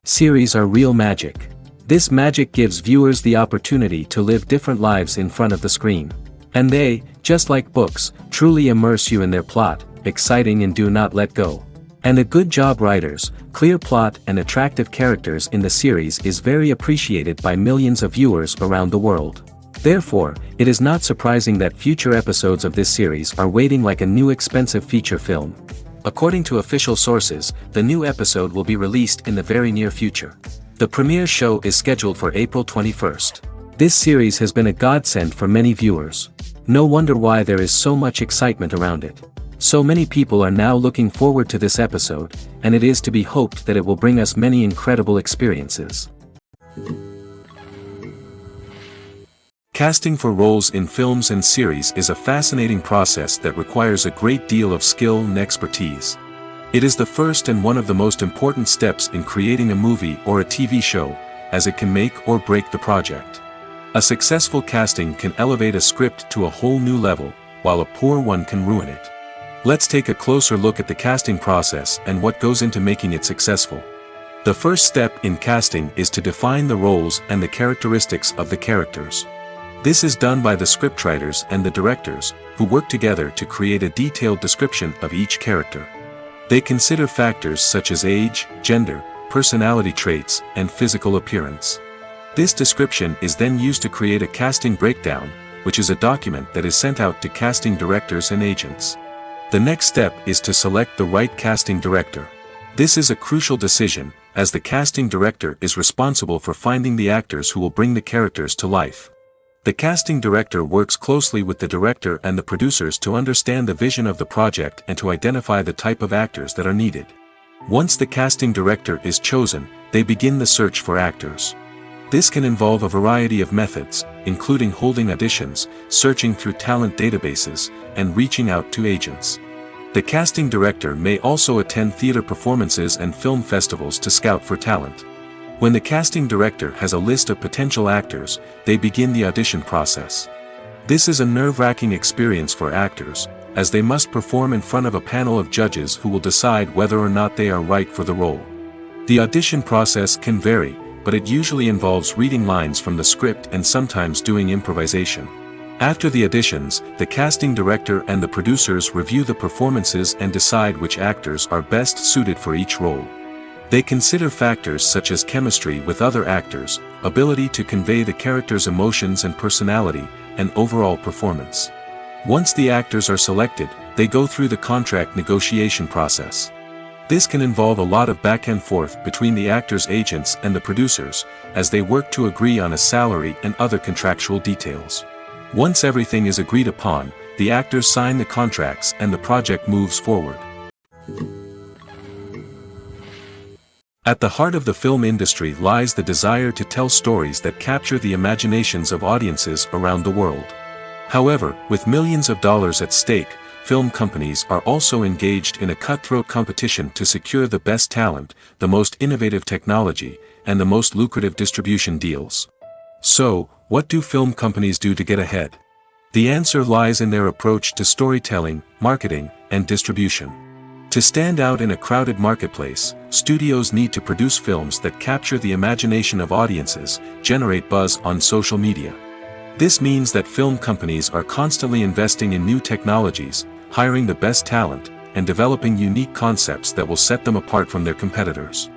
Series are real magic. This magic gives viewers the opportunity to live different lives in front of the screen. And they, just like books, truly immerse you in their plot, exciting and do not let go. And a good job writers, clear plot and attractive characters in the series is very appreciated by millions of viewers around the world. Therefore, it is not surprising that future episodes of this series are waiting like a new expensive feature film. According to official sources, the new episode will be released in the very near future. The premiere show is scheduled for April 21st. This series has been a godsend for many viewers. No wonder why there is so much excitement around it. So many people are now looking forward to this episode, and it is to be hoped that it will bring us many incredible experiences. Casting for roles in films and series is a fascinating process that requires a great deal of skill and expertise. It is the first and one of the most important steps in creating a movie or a TV show, as it can make or break the project. A successful casting can elevate a script to a whole new level, while a poor one can ruin it. Let's take a closer look at the casting process and what goes into making it successful. The first step in casting is to define the roles and the characteristics of the characters. This is done by the scriptwriters and the directors, who work together to create a detailed description of each character. They consider factors such as age, gender, personality traits, and physical appearance. This description is then used to create a casting breakdown, which is a document that is sent out to casting directors and agents. The next step is to select the right casting director. This is a crucial decision, as the casting director is responsible for finding the actors who will bring the characters to life. The casting director works closely with the director and the producers to understand the vision of the project and to identify the type of actors that are needed. Once the casting director is chosen, they begin the search for actors. This can involve a variety of methods, including holding auditions, searching through talent databases, and reaching out to agents. The casting director may also attend theater performances and film festivals to scout for talent. When the casting director has a list of potential actors, they begin the audition process. This is a nerve-wracking experience for actors, as they must perform in front of a panel of judges who will decide whether or not they are right for the role. The audition process can vary, but it usually involves reading lines from the script and sometimes doing improvisation. After the auditions, the casting director and the producers review the performances and decide which actors are best suited for each role. They consider factors such as chemistry with other actors, ability to convey the character's emotions and personality, and overall performance. Once the actors are selected, they go through the contract negotiation process. This can involve a lot of back and forth between the actors' agents and the producers, as they work to agree on a salary and other contractual details. Once everything is agreed upon, the actors sign the contracts and the project moves forward. At the heart of the film industry lies the desire to tell stories that capture the imaginations of audiences around the world. However, with millions of dollars at stake, film companies are also engaged in a cutthroat competition to secure the best talent, the most innovative technology, and the most lucrative distribution deals. So, what do film companies do to get ahead? The answer lies in their approach to storytelling, marketing, and distribution. To stand out in a crowded marketplace, studios need to produce films that capture the imagination of audiences, generate buzz on social media. This means that film companies are constantly investing in new technologies, hiring the best talent, and developing unique concepts that will set them apart from their competitors.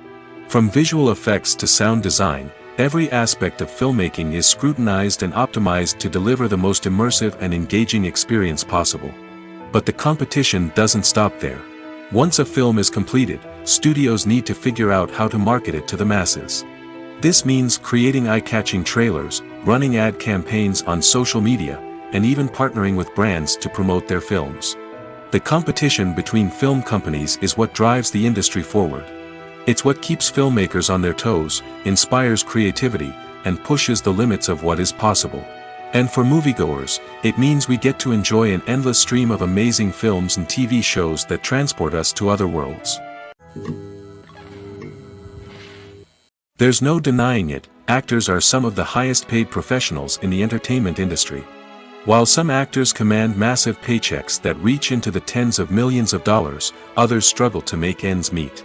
From visual effects to sound design, every aspect of filmmaking is scrutinized and optimized to deliver the most immersive and engaging experience possible. But the competition doesn't stop there. Once a film is completed, studios need to figure out how to market it to the masses. This means creating eye-catching trailers, running ad campaigns on social media, and even partnering with brands to promote their films. The competition between film companies is what drives the industry forward. It's what keeps filmmakers on their toes, inspires creativity, and pushes the limits of what is possible. And for moviegoers, it means we get to enjoy an endless stream of amazing films and TV shows that transport us to other worlds. There's no denying it, actors are some of the highest paid professionals in the entertainment industry. While some actors command massive paychecks that reach into the tens of millions of dollars, others struggle to make ends meet.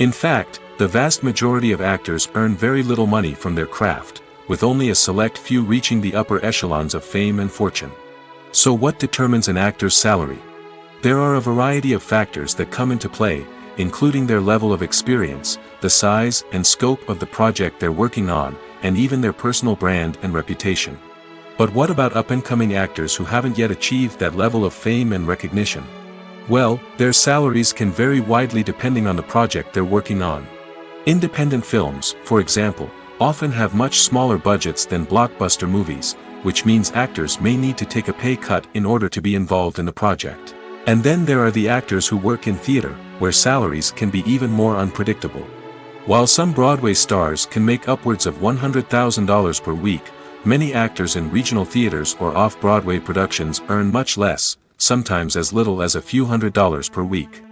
In fact, the vast majority of actors earn very little money from their craft, with only a select few reaching the upper echelons of fame and fortune. So what determines an actor's salary? There are a variety of factors that come into play, including their level of experience, the size and scope of the project they're working on, and even their personal brand and reputation. But what about up-and-coming actors who haven't yet achieved that level of fame and recognition? Well, their salaries can vary widely depending on the project they're working on. Independent films, for example, often have much smaller budgets than blockbuster movies, which means actors may need to take a pay cut in order to be involved in the project. And then there are the actors who work in theater, where salaries can be even more unpredictable. While some Broadway stars can make upwards of $100,000 per week, many actors in regional theaters or off-Broadway productions earn much less, sometimes as little as a few $100s per week.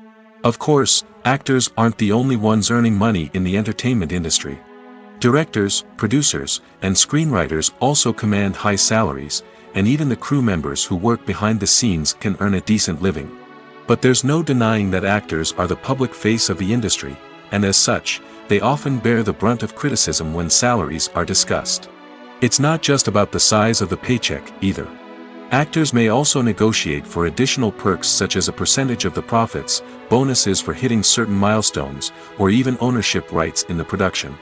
Of course, actors aren't the only ones earning money in the entertainment industry. Directors, producers, and screenwriters also command high salaries, and even the crew members who work behind the scenes can earn a decent living. But there's no denying that actors are the public face of the industry, and as such, they often bear the brunt of criticism when salaries are discussed. It's not just about the size of the paycheck, either. Actors may also negotiate for additional perks such as a percentage of the profits, bonuses for hitting certain milestones, or even ownership rights in the production.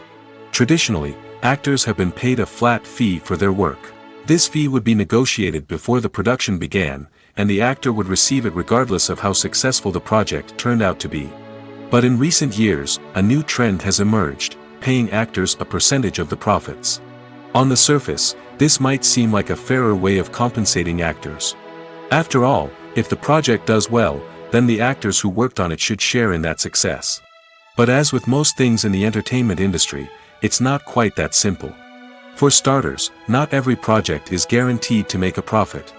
Traditionally, actors have been paid a flat fee for their work. This fee would be negotiated before the production began, and the actor would receive it regardless of how successful the project turned out to be. But in recent years, a new trend has emerged, paying actors a percentage of the profits. On the surface, this might seem like a fairer way of compensating actors. After all, if the project does well, then the actors who worked on it should share in that success. But as with most things in the entertainment industry, it's not quite that simple. For starters, not every project is guaranteed to make a profit.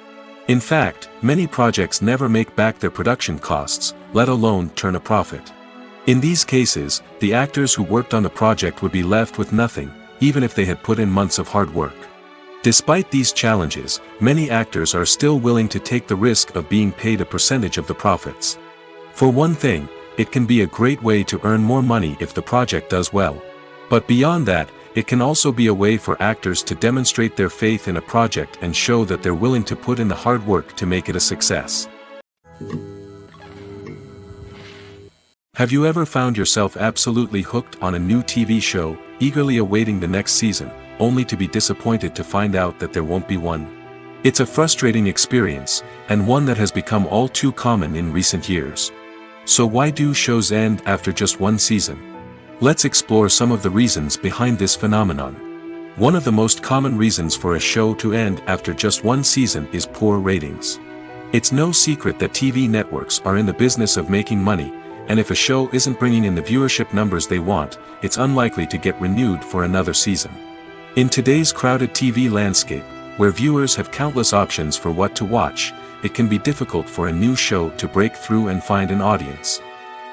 In fact, many projects never make back their production costs, let alone turn a profit. In these cases, the actors who worked on the project would be left with nothing, even if they had put in months of hard work. Despite these challenges, many actors are still willing to take the risk of being paid a percentage of the profits. For one thing, it can be a great way to earn more money if the project does well. But beyond that, it can also be a way for actors to demonstrate their faith in a project and show that they're willing to put in the hard work to make it a success. Have you ever found yourself absolutely hooked on a new TV show, eagerly awaiting the next season, only to be disappointed to find out that there won't be one? It's a frustrating experience, and one that has become all too common in recent years. So why do shows end after just one season? Let's explore some of the reasons behind this phenomenon. One of the most common reasons for a show to end after just one season is poor ratings. It's no secret that TV networks are in the business of making money, and if a show isn't bringing in the viewership numbers they want, it's unlikely to get renewed for another season. In today's crowded TV landscape, where viewers have countless options for what to watch, it can be difficult for a new show to break through and find an audience.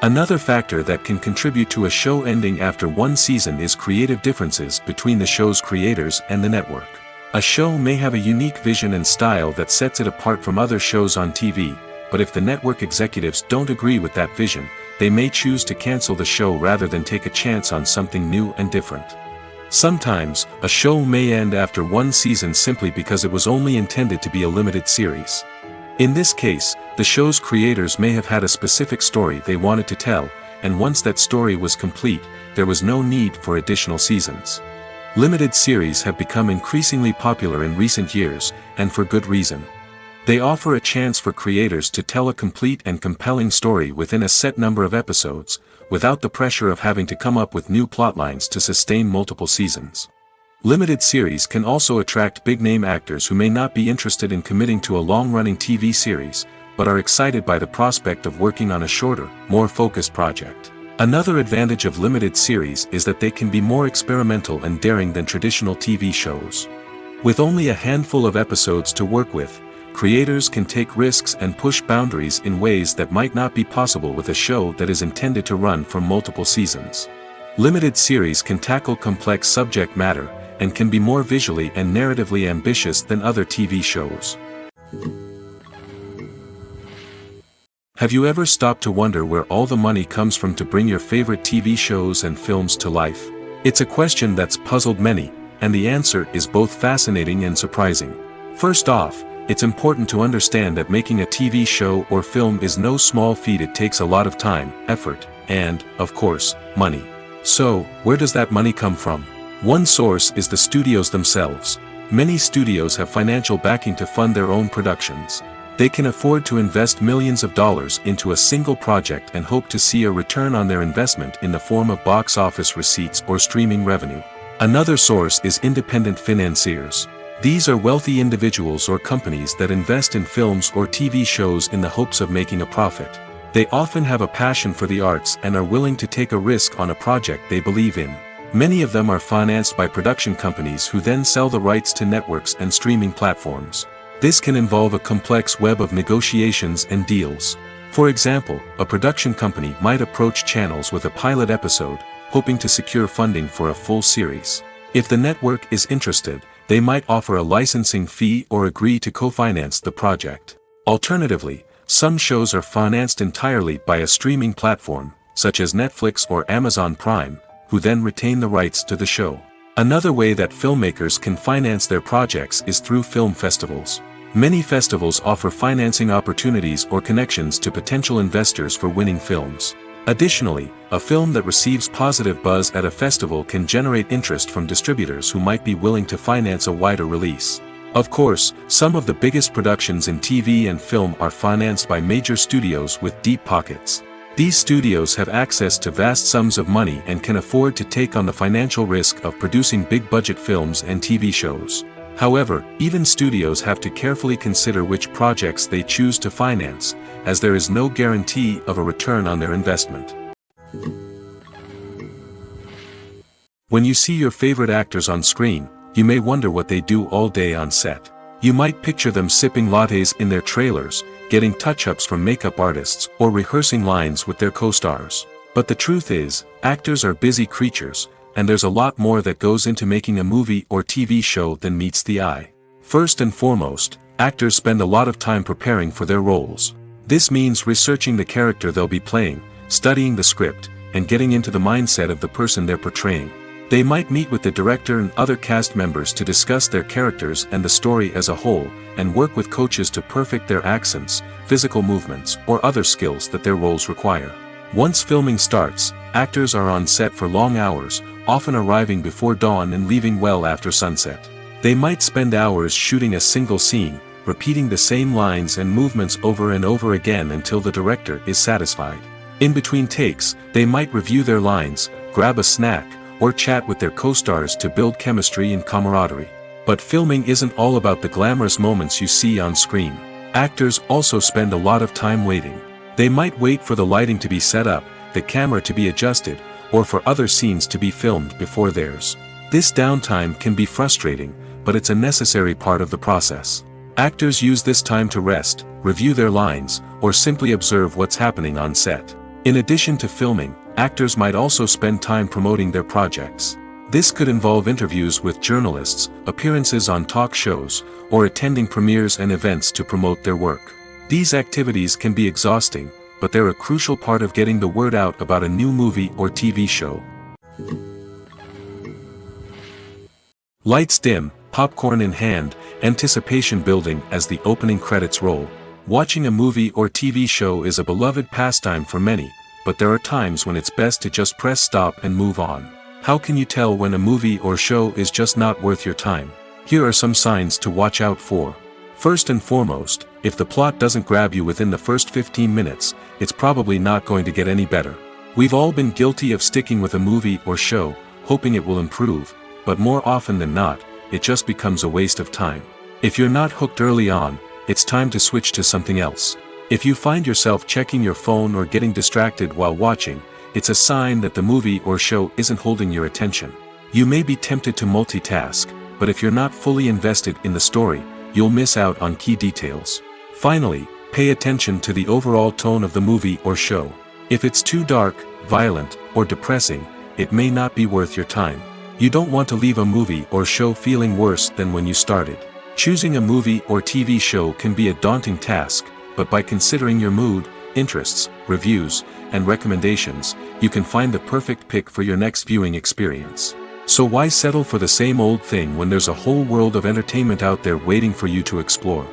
Another factor that can contribute to a show ending after one season is creative differences between the show's creators and the network. A show may have a unique vision and style that sets it apart from other shows on TV, but if the network executives don't agree with that vision, they may choose to cancel the show rather than take a chance on something new and different. Sometimes, a show may end after one season simply because it was only intended to be a limited series. In this case, the show's creators may have had a specific story they wanted to tell, and once that story was complete, there was no need for additional seasons. Limited series have become increasingly popular in recent years, and for good reason. They offer a chance for creators to tell a complete and compelling story within a set number of episodes, without the pressure of having to come up with new plotlines to sustain multiple seasons. Limited series can also attract big-name actors who may not be interested in committing to a long-running TV series, but are excited by the prospect of working on a shorter, more focused project. Another advantage of limited series is that they can be more experimental and daring than traditional TV shows. With only a handful of episodes to work with, creators can take risks and push boundaries in ways that might not be possible with a show that is intended to run for multiple seasons. Limited series can tackle complex subject matter, and can be more visually and narratively ambitious than other TV shows. Have you ever stopped to wonder where all the money comes from to bring your favorite TV shows and films to life? It's a question that's puzzled many, and the answer is both fascinating and surprising. First off, it's important to understand that making a TV show or film is no small feat. It takes a lot of time, effort, and, of course, money. So, where does that money come from? One source is the studios themselves. Many studios have financial backing to fund their own productions. They can afford to invest millions of dollars into a single project and hope to see a return on their investment in the form of box office receipts or streaming revenue. Another source is independent financiers. These are wealthy individuals or companies that invest in films or TV shows in the hopes of making a profit. They often have a passion for the arts and are willing to take a risk on a project they believe in. Many of them are financed by production companies who then sell the rights to networks and streaming platforms. This can involve a complex web of negotiations and deals. For example, a production company might approach channels with a pilot episode, hoping to secure funding for a full series. If the network is interested, they might offer a licensing fee or agree to co-finance the project. Alternatively, some shows are financed entirely by a streaming platform, such as Netflix or Amazon Prime, who then retain the rights to the show. Another way that filmmakers can finance their projects is through film festivals. Many festivals offer financing opportunities or connections to potential investors for winning films. Additionally, a film that receives positive buzz at a festival can generate interest from distributors who might be willing to finance a wider release. Of course, some of the biggest productions in TV and film are financed by major studios with deep pockets. These studios have access to vast sums of money and can afford to take on the financial risk of producing big-budget films and TV shows. However, even studios have to carefully consider which projects they choose to finance, as there is no guarantee of a return on their investment. When you see your favorite actors on screen, you may wonder what they do all day on set. You might picture them sipping lattes in their trailers, getting touch-ups from makeup artists, or rehearsing lines with their co-stars. But the truth is, actors are busy creatures, and there's a lot more that goes into making a movie or TV show than meets the eye. First and foremost, actors spend a lot of time preparing for their roles. This means researching the character they'll be playing, studying the script, and getting into the mindset of the person they're portraying. They might meet with the director and other cast members to discuss their characters and the story as a whole, and work with coaches to perfect their accents, physical movements, or other skills that their roles require. Once filming starts, actors are on set for long hours, often arriving before dawn and leaving well after sunset. They might spend hours shooting a single scene, repeating the same lines and movements over and over again until the director is satisfied. In between takes, they might review their lines, grab a snack, or chat with their co-stars to build chemistry and camaraderie. But filming isn't all about the glamorous moments you see on screen. Actors also spend a lot of time waiting. They might wait for the lighting to be set up, the camera to be adjusted, or for other scenes to be filmed before theirs. This downtime can be frustrating, but it's a necessary part of the process. Actors use this time to rest, review their lines, or simply observe what's happening on set. In addition to filming, actors might also spend time promoting their projects. This could involve interviews with journalists, appearances on talk shows, or attending premieres and events to promote their work. These activities can be exhausting, but they're a crucial part of getting the word out about a new movie or TV show. Lights dim, popcorn in hand, anticipation building as the opening credits roll. Watching a movie or TV show is a beloved pastime for many, but there are times when it's best to just press stop and move on. How can you tell when a movie or show is just not worth your time? Here are some signs to watch out for. First and foremost, if the plot doesn't grab you within the first 15 minutes, it's probably not going to get any better. We've all been guilty of sticking with a movie or show, hoping it will improve, but more often than not, it just becomes a waste of time. If you're not hooked early on, it's time to switch to something else. If you find yourself checking your phone or getting distracted while watching, it's a sign that the movie or show isn't holding your attention. You may be tempted to multitask, but if you're not fully invested in the story, you'll miss out on key details. Finally, pay attention to the overall tone of the movie or show. If it's too dark, violent, or depressing, it may not be worth your time. You don't want to leave a movie or show feeling worse than when you started. Choosing a movie or TV show can be a daunting task, but by considering your mood, interests, reviews, and recommendations, you can find the perfect pick for your next viewing experience. So why settle for the same old thing when there's a whole world of entertainment out there waiting for you to explore?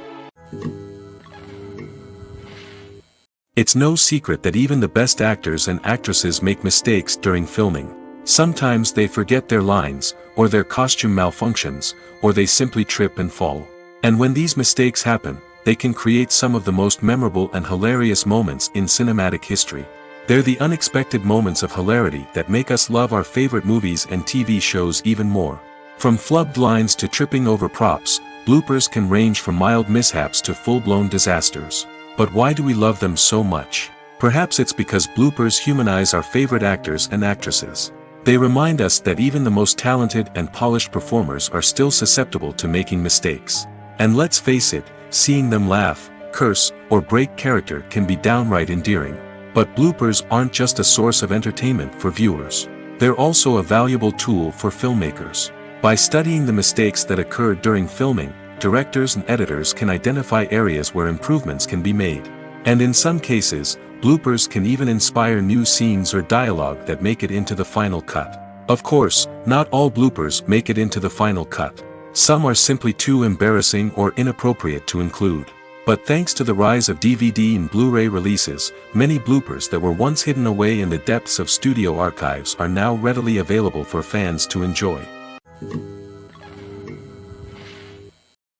It's no secret that even the best actors and actresses make mistakes during filming. Sometimes they forget their lines, or their costume malfunctions, or they simply trip and fall. And when these mistakes happen, they can create some of the most memorable and hilarious moments in cinematic history. They're the unexpected moments of hilarity that make us love our favorite movies and TV shows even more. From flubbed lines to tripping over props, bloopers can range from mild mishaps to full-blown disasters. But why do we love them so much? Perhaps it's because bloopers humanize our favorite actors and actresses. They remind us that even the most talented and polished performers are still susceptible to making mistakes. And let's face it, seeing them laugh, curse, or break character can be downright endearing. But bloopers aren't just a source of entertainment for viewers. They're also a valuable tool for filmmakers. By studying the mistakes that occurred during filming, directors and editors can identify areas where improvements can be made. And in some cases, bloopers can even inspire new scenes or dialogue that make it into the final cut. Of course, not all bloopers make it into the final cut. Some are simply too embarrassing or inappropriate to include. But thanks to the rise of DVD and Blu-ray releases, many bloopers that were once hidden away in the depths of studio archives are now readily available for fans to enjoy.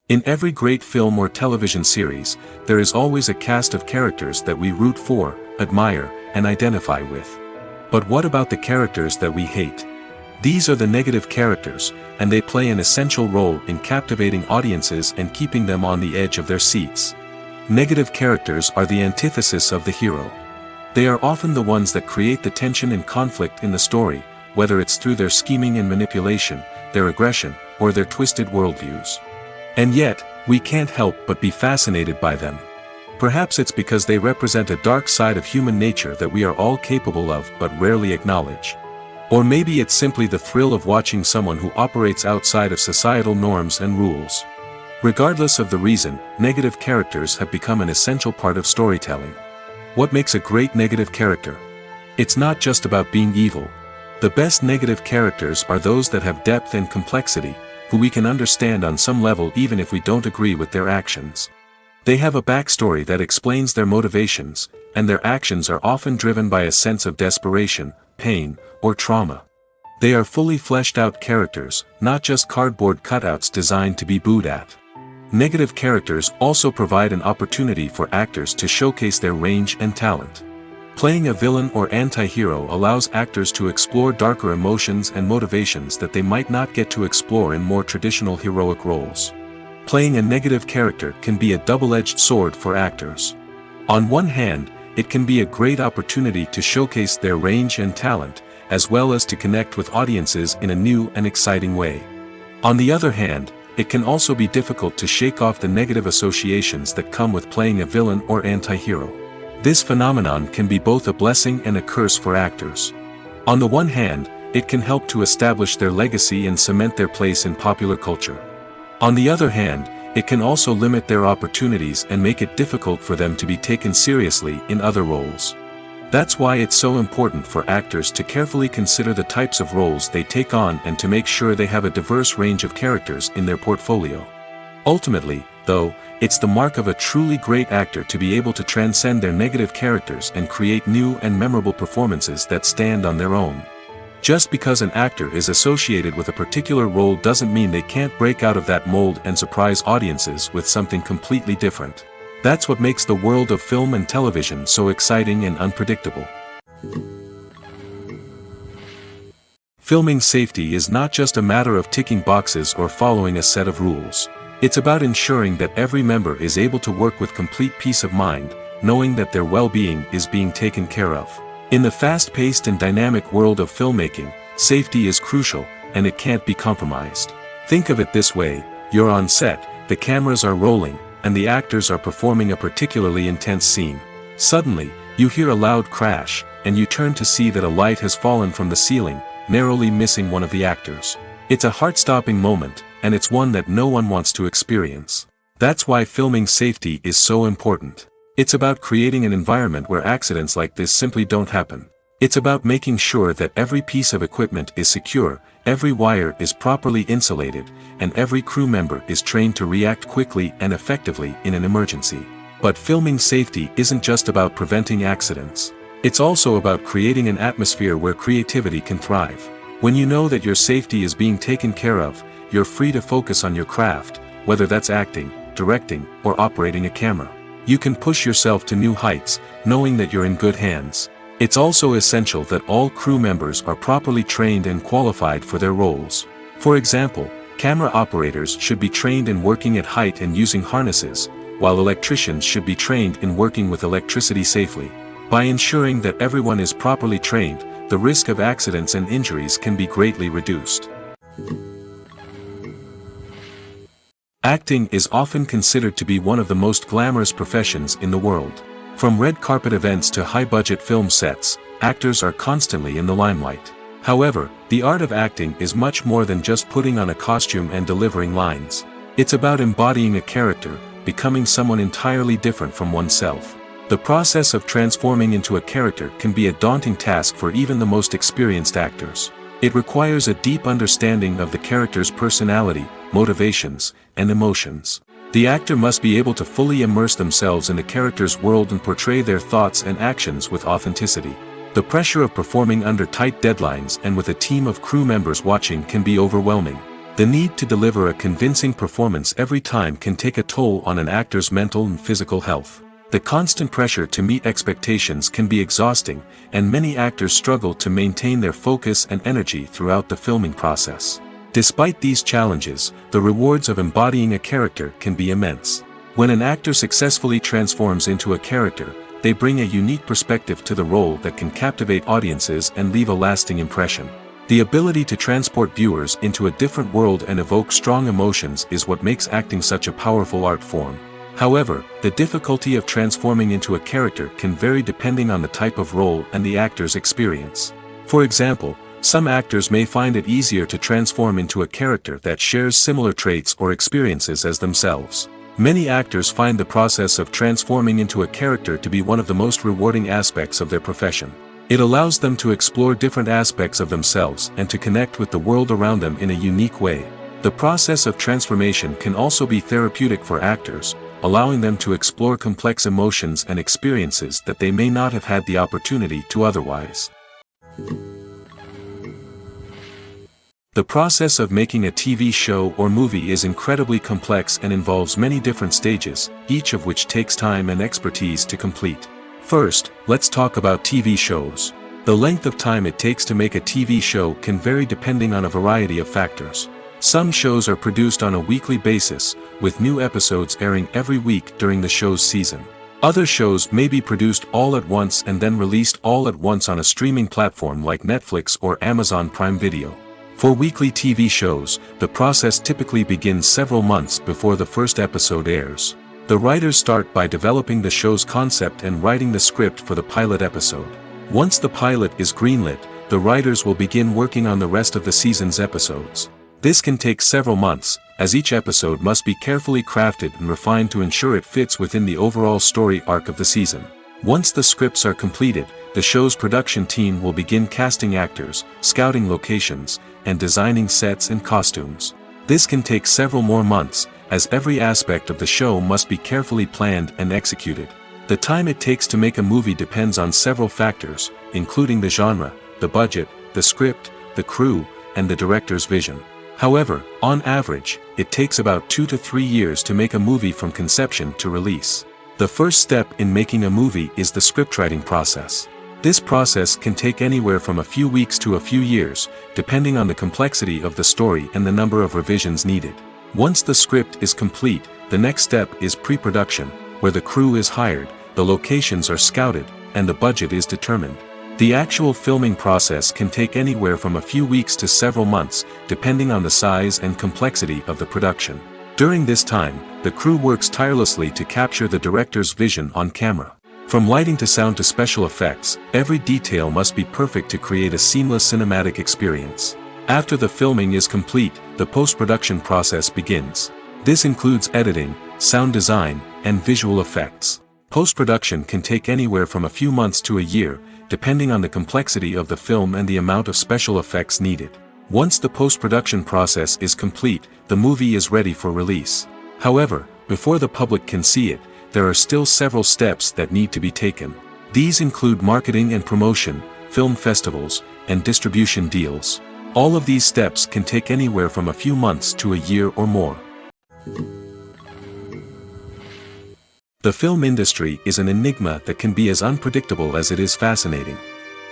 In every great film or television series, there is always a cast of characters that we root for, admire, and identify with. But what about the characters that we hate? These are the negative characters, and they play an essential role in captivating audiences and keeping them on the edge of their seats. Negative characters are the antithesis of the hero. They are often the ones that create the tension and conflict in the story, whether it's through their scheming and manipulation, their aggression, or their twisted worldviews. And yet, we can't help but be fascinated by them. Perhaps it's because they represent a dark side of human nature that we are all capable of but rarely acknowledge. Or maybe it's simply the thrill of watching someone who operates outside of societal norms and rules. Regardless of the reason, negative characters have become an essential part of storytelling. What makes a great negative character? It's not just about being evil. The best negative characters are those that have depth and complexity, who we can understand on some level even if we don't agree with their actions. They have a backstory that explains their motivations, and their actions are often driven by a sense of desperation, pain, or trauma. They are fully fleshed out characters, not just cardboard cutouts designed to be booed at. Negative characters also provide an opportunity for actors to showcase their range and talent. Playing a villain or anti-hero allows actors to explore darker emotions and motivations that they might not get to explore in more traditional heroic roles. Playing a negative character can be a double-edged sword for actors. On one hand, it can be a great opportunity to showcase their range and talent, as well as to connect with audiences in a new and exciting way. On the other hand, it can also be difficult to shake off the negative associations that come with playing a villain or anti-hero. This phenomenon can be both a blessing and a curse for actors. On the one hand, it can help to establish their legacy and cement their place in popular culture. On the other hand, it can also limit their opportunities and make it difficult for them to be taken seriously in other roles. That's why it's so important for actors to carefully consider the types of roles they take on and to make sure they have a diverse range of characters in their portfolio. Ultimately, though, it's the mark of a truly great actor to be able to transcend their negative characters and create new and memorable performances that stand on their own. Just because an actor is associated with a particular role doesn't mean they can't break out of that mold and surprise audiences with something completely different. That's what makes the world of film and television so exciting and unpredictable. Filming safety is not just a matter of ticking boxes or following a set of rules. It's about ensuring that every member is able to work with complete peace of mind, knowing that their well-being is being taken care of. In the fast-paced and dynamic world of filmmaking, safety is crucial, and it can't be compromised. Think of it this way: you're on set, the cameras are rolling, and the actors are performing a particularly intense scene. Suddenly, you hear a loud crash, and you turn to see that a light has fallen from the ceiling, narrowly missing one of the actors. It's a heart-stopping moment, and it's one that no one wants to experience. That's why filming safety is so important. It's about creating an environment where accidents like this simply don't happen. It's about making sure that every piece of equipment is secure, every wire is properly insulated, and every crew member is trained to react quickly and effectively in an emergency. But filming safety isn't just about preventing accidents. It's also about creating an atmosphere where creativity can thrive. When you know that your safety is being taken care of, you're free to focus on your craft, whether that's acting, directing, or operating a camera. You can push yourself to new heights, knowing that you're in good hands. It's also essential that all crew members are properly trained and qualified for their roles. For example, camera operators should be trained in working at height and using harnesses, while electricians should be trained in working with electricity safely. By ensuring that everyone is properly trained, the risk of accidents and injuries can be greatly reduced. Acting is often considered to be one of the most glamorous professions in the world. From red carpet events to high-budget film sets, actors are constantly in the limelight. However, the art of acting is much more than just putting on a costume and delivering lines. It's about embodying a character, becoming someone entirely different from oneself. The process of transforming into a character can be a daunting task for even the most experienced actors. It requires a deep understanding of the character's personality, motivations, and emotions. The actor must be able to fully immerse themselves in the character's world and portray their thoughts and actions with authenticity. The pressure of performing under tight deadlines and with a team of crew members watching can be overwhelming. The need to deliver a convincing performance every time can take a toll on an actor's mental and physical health. The constant pressure to meet expectations can be exhausting, and many actors struggle to maintain their focus and energy throughout the filming process. Despite these challenges, the rewards of embodying a character can be immense. When an actor successfully transforms into a character, they bring a unique perspective to the role that can captivate audiences and leave a lasting impression. The ability to transport viewers into a different world and evoke strong emotions is what makes acting such a powerful art form. However, the difficulty of transforming into a character can vary depending on the type of role and the actor's experience. For example, some actors may find it easier to transform into a character that shares similar traits or experiences as themselves. Many actors find the process of transforming into a character to be one of the most rewarding aspects of their profession. It allows them to explore different aspects of themselves and to connect with the world around them in a unique way. The process of transformation can also be therapeutic for actors, allowing them to explore complex emotions and experiences that they may not have had the opportunity to otherwise. The process of making a TV show or movie is incredibly complex and involves many different stages, each of which takes time and expertise to complete. First, let's talk about TV shows. The length of time it takes to make a TV show can vary depending on a variety of factors. Some shows are produced on a weekly basis, with new episodes airing every week during the show's season. Other shows may be produced all at once and then released all at once on a streaming platform like Netflix or Amazon Prime Video. For weekly TV shows, the process typically begins several months before the first episode airs. The writers start by developing the show's concept and writing the script for the pilot episode. Once the pilot is greenlit, the writers will begin working on the rest of the season's episodes. This can take several months, as each episode must be carefully crafted and refined to ensure it fits within the overall story arc of the season. Once the scripts are completed, the show's production team will begin casting actors, scouting locations, and designing sets and costumes. This can take several more months, as every aspect of the show must be carefully planned and executed. The time it takes to make a movie depends on several factors, including the genre, the budget, the script, the crew, and the director's vision. However, on average, it takes about 2 to 3 years to make a movie from conception to release. The first step in making a movie is the scriptwriting process. This process can take anywhere from a few weeks to a few years, depending on the complexity of the story and the number of revisions needed. Once the script is complete, the next step is pre-production, where the crew is hired, the locations are scouted, and the budget is determined. The actual filming process can take anywhere from a few weeks to several months, depending on the size and complexity of the production. During this time, the crew works tirelessly to capture the director's vision on camera. From lighting to sound to special effects, every detail must be perfect to create a seamless cinematic experience. After the filming is complete, the post-production process begins. This includes editing, sound design, and visual effects. Post-production can take anywhere from a few months to a year, depending on the complexity of the film and the amount of special effects needed. Once the post-production process is complete, the movie is ready for release. However, before the public can see it, there are still several steps that need to be taken. These include marketing and promotion, film festivals, and distribution deals. All of these steps can take anywhere from a few months to a year or more. The film industry is an enigma that can be as unpredictable as it is fascinating.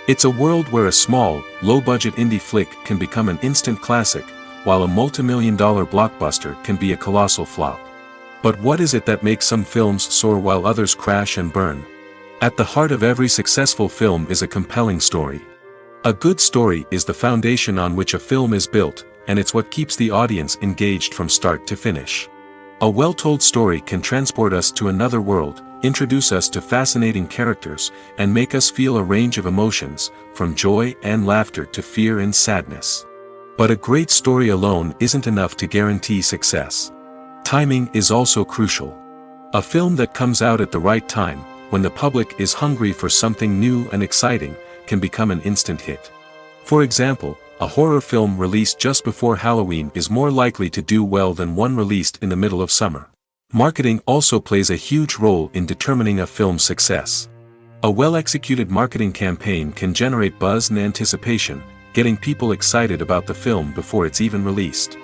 It's a world where a small, low-budget indie flick can become an instant classic, while a multi-million-dollar blockbuster can be a colossal flop. But what is it that makes some films soar while others crash and burn? At the heart of every successful film is a compelling story. A good story is the foundation on which a film is built, and it's what keeps the audience engaged from start to finish. A well-told story can transport us to another world, introduce us to fascinating characters, and make us feel a range of emotions, from joy and laughter to fear and sadness. But a great story alone isn't enough to guarantee success. Timing is also crucial. A film that comes out at the right time, when the public is hungry for something new and exciting, can become an instant hit. For example, a horror film released just before Halloween is more likely to do well than one released in the middle of summer. Marketing also plays a huge role in determining a film's success. A well-executed marketing campaign can generate buzz and anticipation, getting people excited about the film before it's even released.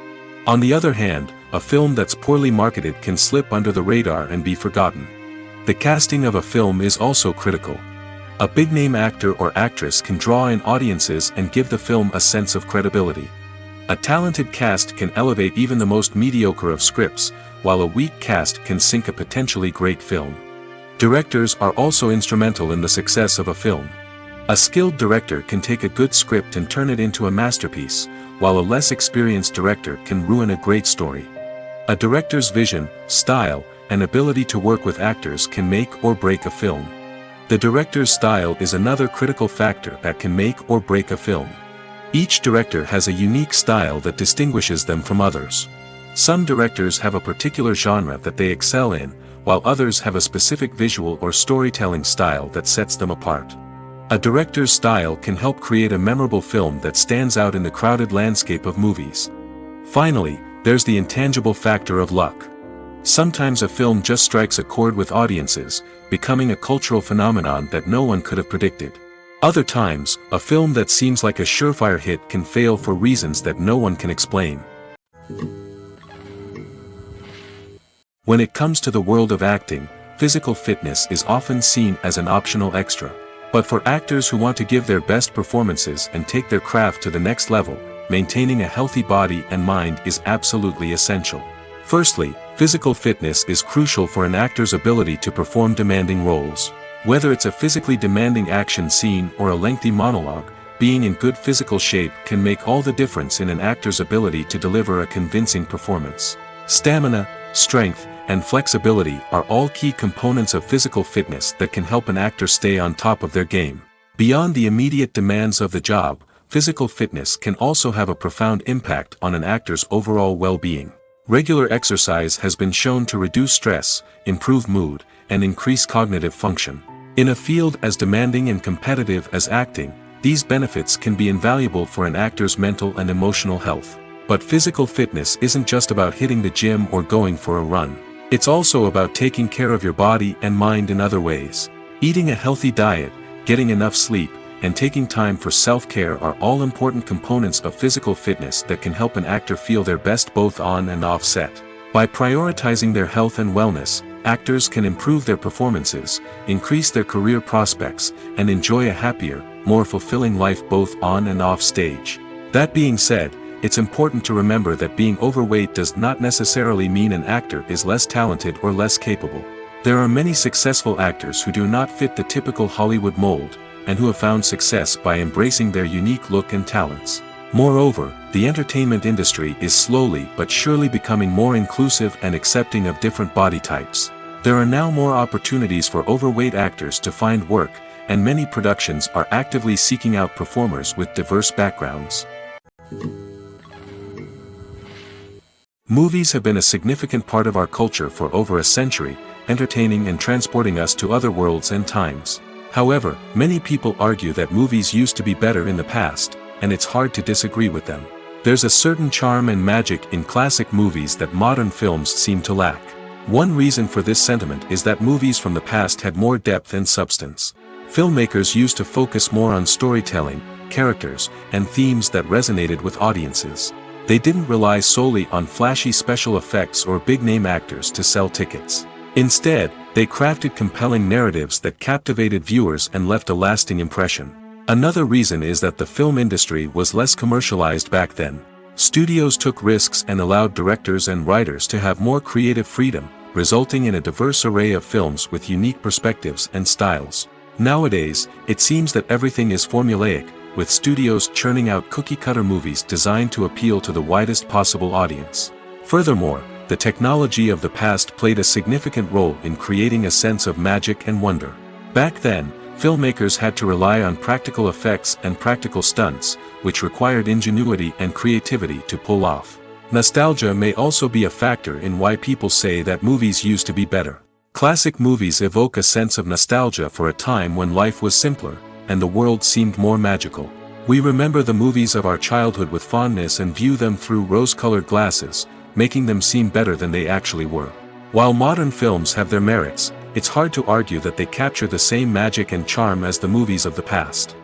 On the other hand, a film that's poorly marketed can slip under the radar and be forgotten. The casting of a film is also critical. A big-name actor or actress can draw in audiences and give the film a sense of credibility. A talented cast can elevate even the most mediocre of scripts, while a weak cast can sink a potentially great film. Directors are also instrumental in the success of a film. A skilled director can take a good script and turn it into a masterpiece, while a less experienced director can ruin a great story. A director's vision, style, and ability to work with actors can make or break a film. The director's style is another critical factor that can make or break a film. Each director has a unique style that distinguishes them from others. Some directors have a particular genre that they excel in, while others have a specific visual or storytelling style that sets them apart. A director's style can help create a memorable film that stands out in the crowded landscape of movies. Finally, there's the intangible factor of luck. Sometimes a film just strikes a chord with audiences, becoming a cultural phenomenon that no one could have predicted. Other times, a film that seems like a surefire hit can fail for reasons that no one can explain. When it comes to the world of acting, physical fitness is often seen as an optional extra. But for actors who want to give their best performances and take their craft to the next level, maintaining a healthy body and mind is absolutely essential. Firstly, physical fitness is crucial for an actor's ability to perform demanding roles. Whether it's a physically demanding action scene or a lengthy monologue, being in good physical shape can make all the difference in an actor's ability to deliver a convincing performance. Stamina, strength, and flexibility are all key components of physical fitness that can help an actor stay on top of their game. Beyond the immediate demands of the job, physical fitness can also have a profound impact on an actor's overall well-being. Regular exercise has been shown to reduce stress, improve mood, and increase cognitive function. In a field as demanding and competitive as acting, these benefits can be invaluable for an actor's mental and emotional health. But physical fitness isn't just about hitting the gym or going for a run. It's also about taking care of your body and mind in other ways. Eating a healthy diet, getting enough sleep, and taking time for self-care are all important components of physical fitness that can help an actor feel their best both on and off set. By prioritizing their health and wellness, actors can improve their performances, increase their career prospects, and enjoy a happier, more fulfilling life both on and off stage. That being said, it's important to remember that being overweight does not necessarily mean an actor is less talented or less capable. There are many successful actors who do not fit the typical Hollywood mold, and who have found success by embracing their unique look and talents. Moreover, the entertainment industry is slowly but surely becoming more inclusive and accepting of different body types. There are now more opportunities for overweight actors to find work, and many productions are actively seeking out performers with diverse backgrounds. Movies have been a significant part of our culture for over a century, entertaining and transporting us to other worlds and times. However, many people argue that movies used to be better in the past, and it's hard to disagree with them. There's a certain charm and magic in classic movies that modern films seem to lack. One reason for this sentiment is that movies from the past had more depth and substance. Filmmakers used to focus more on storytelling, characters, and themes that resonated with audiences. They didn't rely solely on flashy special effects or big-name actors to sell tickets. Instead, they crafted compelling narratives that captivated viewers and left a lasting impression. Another reason is that the film industry was less commercialized back then. Studios took risks and allowed directors and writers to have more creative freedom, resulting in a diverse array of films with unique perspectives and styles. Nowadays, it seems that everything is formulaic, with studios churning out cookie-cutter movies designed to appeal to the widest possible audience. Furthermore, the technology of the past played a significant role in creating a sense of magic and wonder. Back then, filmmakers had to rely on practical effects and practical stunts, which required ingenuity and creativity to pull off. Nostalgia may also be a factor in why people say that movies used to be better. Classic movies evoke a sense of nostalgia for a time when life was simpler, and the world seemed more magical. We remember the movies of our childhood with fondness and view them through rose-colored glasses, making them seem better than they actually were. While modern films have their merits, it's hard to argue that they capture the same magic and charm as the movies of the past.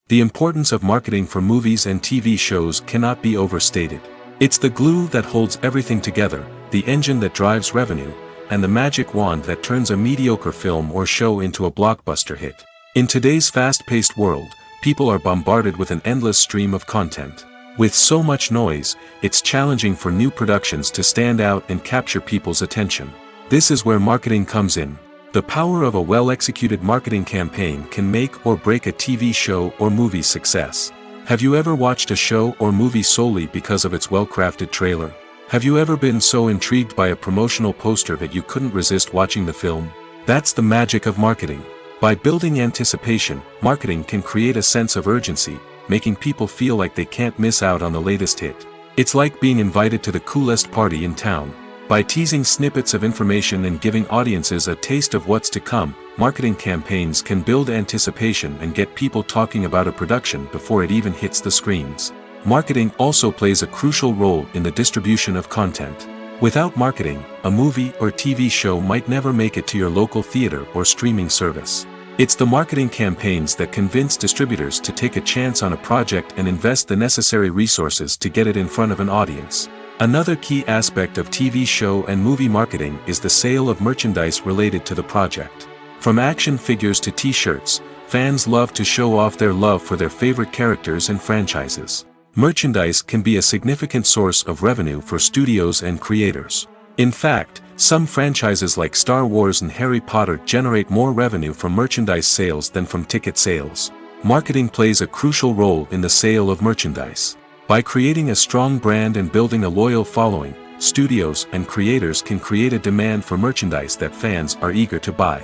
The importance of marketing for movies and TV shows cannot be overstated. It's the glue that holds everything together, the engine that drives revenue, and the magic wand that turns a mediocre film or show into a blockbuster hit. In today's fast-paced world, people are bombarded with an endless stream of content. With so much noise, it's challenging for new productions to stand out and capture people's attention. This is where marketing comes in. The power of a well-executed marketing campaign can make or break a TV show or movie's success. Have you ever watched a show or movie solely because of its well-crafted trailer? Have you ever been so intrigued by a promotional poster that you couldn't resist watching the film? That's the magic of marketing. By building anticipation, marketing can create a sense of urgency, making people feel like they can't miss out on the latest hit. It's like being invited to the coolest party in town. By teasing snippets of information and giving audiences a taste of what's to come, marketing campaigns can build anticipation and get people talking about a production before it even hits the screens. Marketing also plays a crucial role in the distribution of content. Without marketing, a movie or TV show might never make it to your local theater or streaming service. It's the marketing campaigns that convince distributors to take a chance on a project and invest the necessary resources to get it in front of an audience. Another key aspect of TV show and movie marketing is the sale of merchandise related to the project. From action figures to t-shirts, fans love to show off their love for their favorite characters and franchises. Merchandise can be a significant source of revenue for studios and creators. In fact, some franchises like Star Wars and Harry Potter generate more revenue from merchandise sales than from ticket sales. Marketing plays a crucial role in the sale of merchandise. By creating a strong brand and building a loyal following, studios and creators can create a demand for merchandise that fans are eager to buy.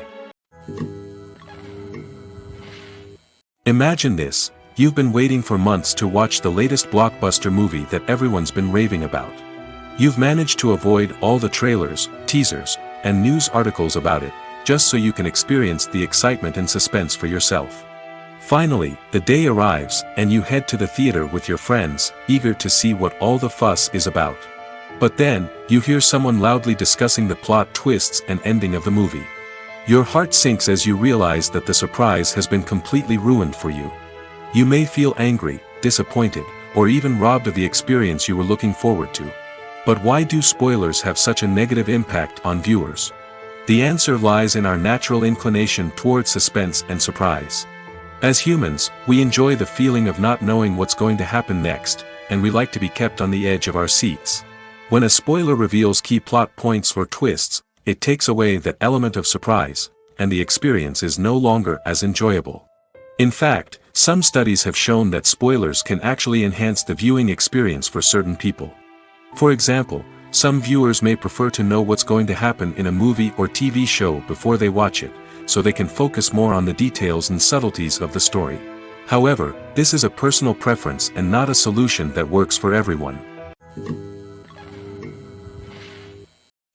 Imagine this: you've been waiting for months to watch the latest blockbuster movie that everyone's been raving about. You've managed to avoid all the trailers, teasers, and news articles about it, just so you can experience the excitement and suspense for yourself. Finally, the day arrives, and you head to the theater with your friends, eager to see what all the fuss is about. But then, you hear someone loudly discussing the plot twists and ending of the movie. Your heart sinks as you realize that the surprise has been completely ruined for you. You may feel angry, disappointed, or even robbed of the experience you were looking forward to. But why do spoilers have such a negative impact on viewers? The answer lies in our natural inclination towards suspense and surprise. As humans, we enjoy the feeling of not knowing what's going to happen next, and we like to be kept on the edge of our seats. When a spoiler reveals key plot points or twists, it takes away that element of surprise, and the experience is no longer as enjoyable. In fact, some studies have shown that spoilers can actually enhance the viewing experience for certain people. For example, some viewers may prefer to know what's going to happen in a movie or TV show before they watch it, so they can focus more on the details and subtleties of the story. However, this is a personal preference and not a solution that works for everyone.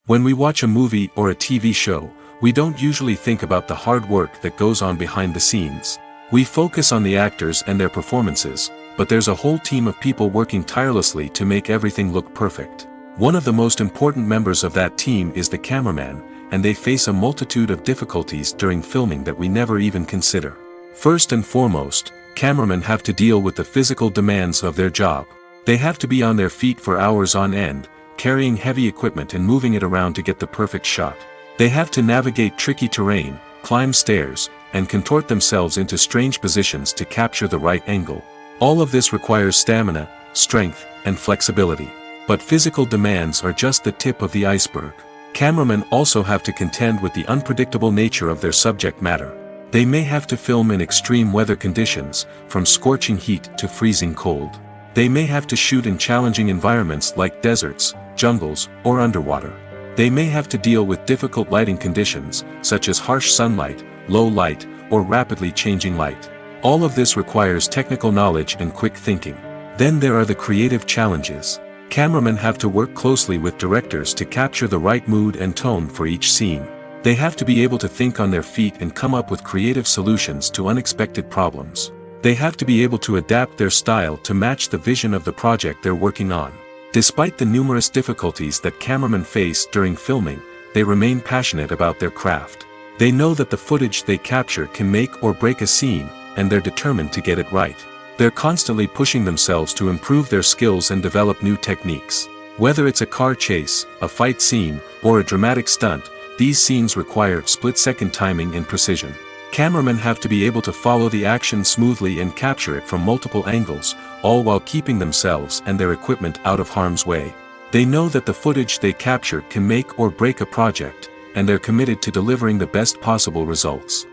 When we watch a movie or a TV show, we don't usually think about the hard work that goes on behind the scenes. We focus on the actors and their performances, but there's a whole team of people working tirelessly to make everything look perfect. One of the most important members of that team is the cameraman, and they face a multitude of difficulties during filming that we never even consider. First and foremost, cameramen have to deal with the physical demands of their job. They have to be on their feet for hours on end, carrying heavy equipment and moving it around to get the perfect shot. They have to navigate tricky terrain, climb stairs, and contort themselves into strange positions to capture the right angle. All of this requires stamina, strength, and flexibility. But physical demands are just the tip of the iceberg. Cameramen also have to contend with the unpredictable nature of their subject matter. They may have to film in extreme weather conditions, from scorching heat to freezing cold. They may have to shoot in challenging environments like deserts, jungles, or underwater. They may have to deal with difficult lighting conditions, such as harsh sunlight, low light, or rapidly changing light. All of this requires technical knowledge and quick thinking. Then there are the creative challenges. Cameramen have to work closely with directors to capture the right mood and tone for each scene. They have to be able to think on their feet and come up with creative solutions to unexpected problems. They have to be able to adapt their style to match the vision of the project they're working on. Despite the numerous difficulties that cameramen face during filming, they remain passionate about their craft. They know that the footage they capture can make or break a scene, and they're determined to get it right. They're constantly pushing themselves to improve their skills and develop new techniques. Whether it's a car chase, a fight scene, or a dramatic stunt, these scenes require split-second timing and precision. Cameramen have to be able to follow the action smoothly and capture it from multiple angles, all while keeping themselves and their equipment out of harm's way. They know that the footage they capture can make or break a project, and they're committed to delivering the best possible results.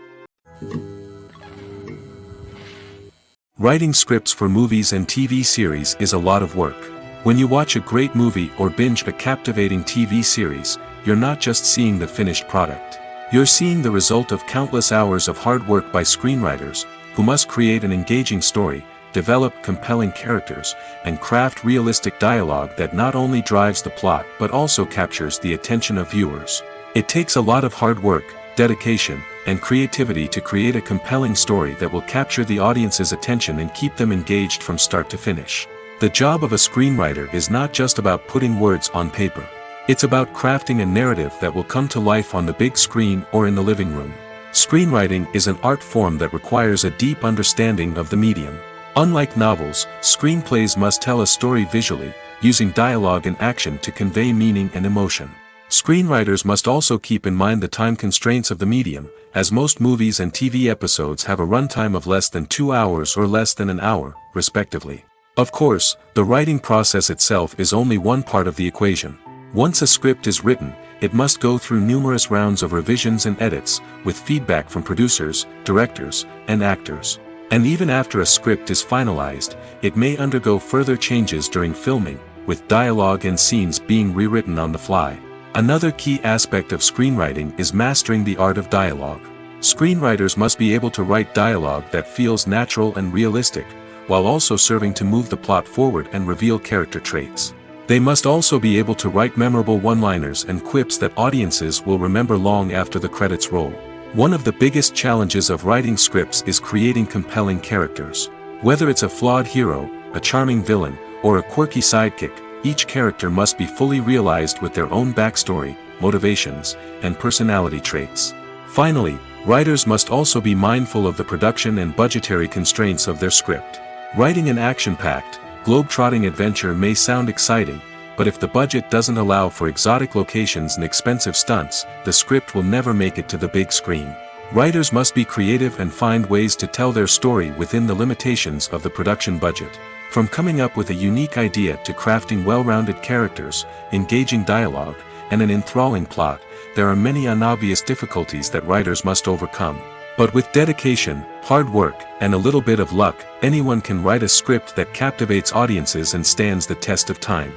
Writing scripts for movies and TV series is a lot of work. When you watch a great movie or binge a captivating TV series, you're not just seeing the finished product. You're seeing the result of countless hours of hard work by screenwriters, who must create an engaging story, develop compelling characters, and craft realistic dialogue that not only drives the plot but also captures the attention of viewers. It takes a lot of hard work, dedication, and creativity to create a compelling story that will capture the audience's attention and keep them engaged from start to finish. The job of a screenwriter is not just about putting words on paper. It's about crafting a narrative that will come to life on the big screen or in the living room. Screenwriting is an art form that requires a deep understanding of the medium. Unlike novels, screenplays must tell a story visually, using dialogue and action to convey meaning and emotion. Screenwriters must also keep in mind the time constraints of the medium, as most movies and TV episodes have a runtime of less than 2 hours or less than an hour, respectively. Of course, the writing process itself is only one part of the equation. Once a script is written, it must go through numerous rounds of revisions and edits, with feedback from producers, directors, and actors. And even after a script is finalized, it may undergo further changes during filming, with dialogue and scenes being rewritten on the fly. Another key aspect of screenwriting is mastering the art of dialogue. Screenwriters must be able to write dialogue that feels natural and realistic, while also serving to move the plot forward and reveal character traits. They must also be able to write memorable one-liners and quips that audiences will remember long after the credits roll. One of the biggest challenges of writing scripts is creating compelling characters. Whether it's a flawed hero, a charming villain, or a quirky sidekick, each character must be fully realized with their own backstory, motivations, and personality traits. Finally, writers must also be mindful of the production and budgetary constraints of their script. Writing an action-packed, globe-trotting adventure may sound exciting, but if the budget doesn't allow for exotic locations and expensive stunts, the script will never make it to the big screen. Writers must be creative and find ways to tell their story within the limitations of the production budget. From coming up with a unique idea to crafting well-rounded characters, engaging dialogue, and an enthralling plot, there are many unobvious difficulties that writers must overcome. But with dedication, hard work, and a little bit of luck, anyone can write a script that captivates audiences and stands the test of time.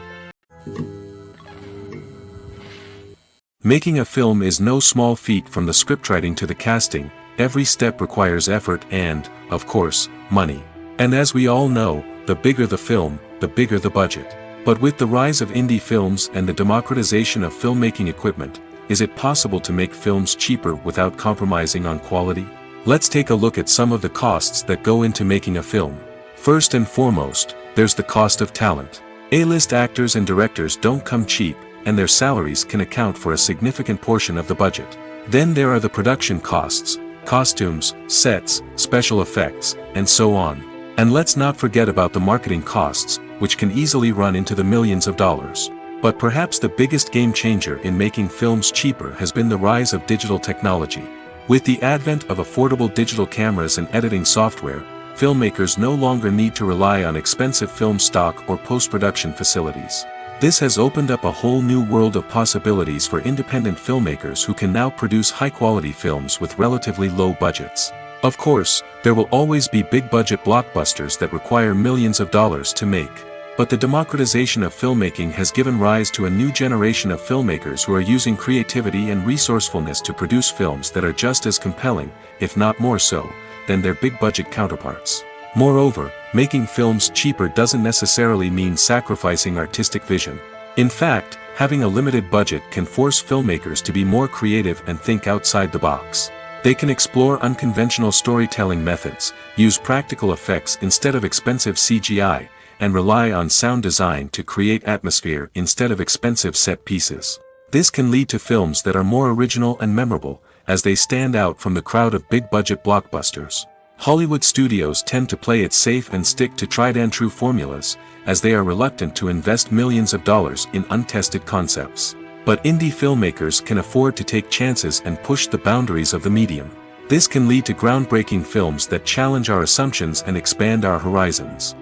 Making a film is no small feat. From the scriptwriting to the casting, every step requires effort and, of course, money. And as we all know, the bigger the film, the bigger the budget. But with the rise of indie films and the democratization of filmmaking equipment, is it possible to make films cheaper without compromising on quality? Let's take a look at some of the costs that go into making a film. First and foremost, there's the cost of talent. A-list actors and directors don't come cheap, and their salaries can account for a significant portion of the budget. Then there are the production costs, costumes, sets, special effects, and so on. And let's not forget about the marketing costs, which can easily run into the millions of dollars. But perhaps the biggest game changer in making films cheaper has been the rise of digital technology. With the advent of affordable digital cameras and editing software, filmmakers no longer need to rely on expensive film stock or post-production facilities. This has opened up a whole new world of possibilities for independent filmmakers who can now produce high-quality films with relatively low budgets. Of course, there will always be big-budget blockbusters that require millions of dollars to make. But the democratization of filmmaking has given rise to a new generation of filmmakers who are using creativity and resourcefulness to produce films that are just as compelling, if not more so, than their big-budget counterparts. Moreover, making films cheaper doesn't necessarily mean sacrificing artistic vision. In fact, having a limited budget can force filmmakers to be more creative and think outside the box. They can explore unconventional storytelling methods, use practical effects instead of expensive CGI, and rely on sound design to create atmosphere instead of expensive set pieces. This can lead to films that are more original and memorable, as they stand out from the crowd of big-budget blockbusters. Hollywood studios tend to play it safe and stick to tried-and-true formulas, as they are reluctant to invest millions of dollars in untested concepts. But indie filmmakers can afford to take chances and push the boundaries of the medium. This can lead to groundbreaking films that challenge our assumptions and expand our horizons.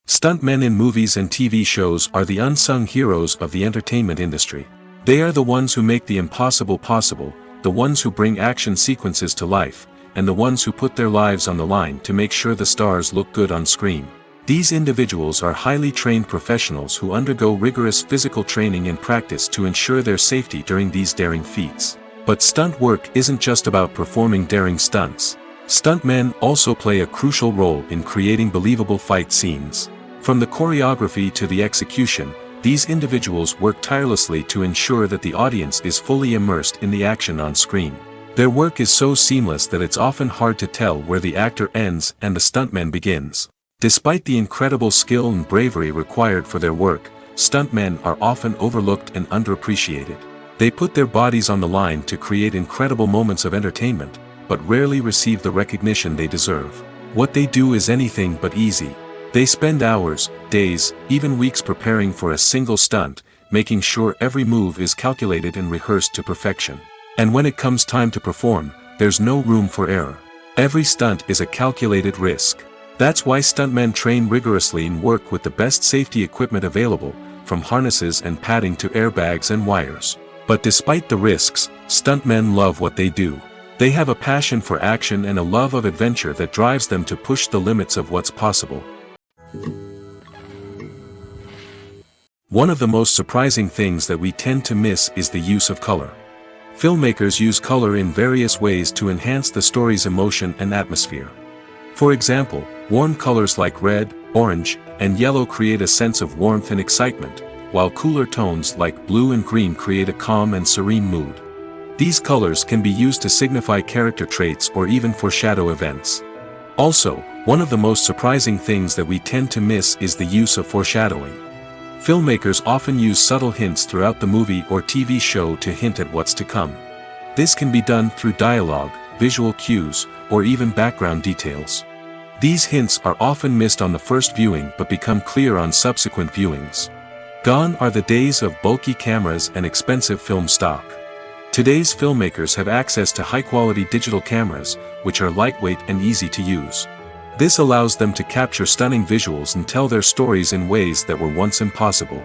Stuntmen in movies and TV shows are the unsung heroes of the entertainment industry. They are the ones who make the impossible possible, the ones who bring action sequences to life, and the ones who put their lives on the line to make sure the stars look good on screen. These individuals are highly trained professionals who undergo rigorous physical training and practice to ensure their safety during these daring feats. But stunt work isn't just about performing daring stunts. Stuntmen also play a crucial role in creating believable fight scenes. From the choreography to the execution, these individuals work tirelessly to ensure that the audience is fully immersed in the action on screen. Their work is so seamless that it's often hard to tell where the actor ends and the stuntman begins. Despite the incredible skill and bravery required for their work, stuntmen are often overlooked and underappreciated. They put their bodies on the line to create incredible moments of entertainment, but rarely receive the recognition they deserve. What they do is anything but easy. They spend hours, days, even weeks preparing for a single stunt, making sure every move is calculated and rehearsed to perfection. And when it comes time to perform, there's no room for error. Every stunt is a calculated risk. That's why stuntmen train rigorously and work with the best safety equipment available, from harnesses and padding to airbags and wires. But despite the risks, stuntmen love what they do. They have a passion for action and a love of adventure that drives them to push the limits of what's possible. One of the most surprising things that we tend to miss is the use of color. Filmmakers use color in various ways to enhance the story's emotion and atmosphere. For example, warm colors like red, orange, and yellow create a sense of warmth and excitement, while cooler tones like blue and green create a calm and serene mood. These colors can be used to signify character traits or even foreshadow events. Also, one of the most surprising things that we tend to miss is the use of foreshadowing. Filmmakers often use subtle hints throughout the movie or TV show to hint at what's to come. This can be done through dialogue, visual cues, or even background details. These hints are often missed on the first viewing but become clear on subsequent viewings. Gone are the days of bulky cameras and expensive film stock. Today's filmmakers have access to high-quality digital cameras, which are lightweight and easy to use. This allows them to capture stunning visuals and tell their stories in ways that were once impossible.